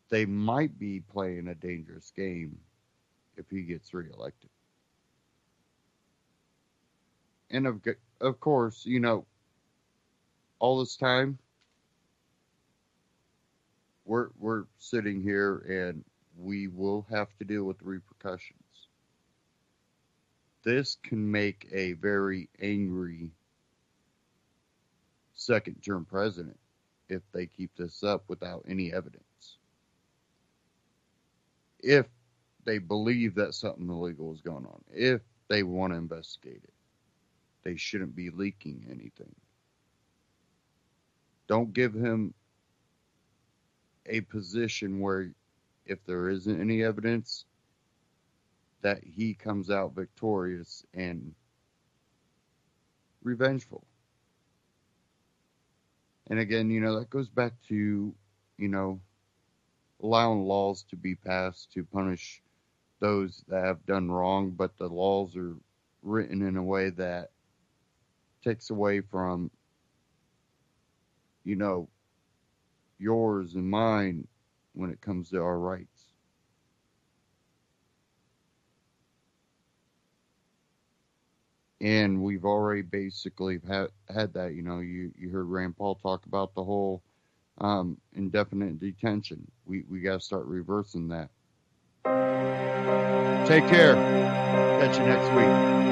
They might be playing a dangerous game if he gets reelected. And of course, all this time, we're sitting here and we will have to deal with the repercussions. This can make a very angry second-term president if they keep this up without any evidence. If they believe that something illegal is going on, if they want to investigate it, they shouldn't be leaking anything. Don't give him a position where, if there isn't any evidence, that he comes out victorious and revengeful. And again, that goes back to, allowing laws to be passed to punish those that have done wrong, but the laws are written in a way that takes away from, yours and mine when it comes to our rights. And we've already basically had that, you heard Rand Paul talk about the whole indefinite detention. We got to start reversing that. Take care. Catch you next week.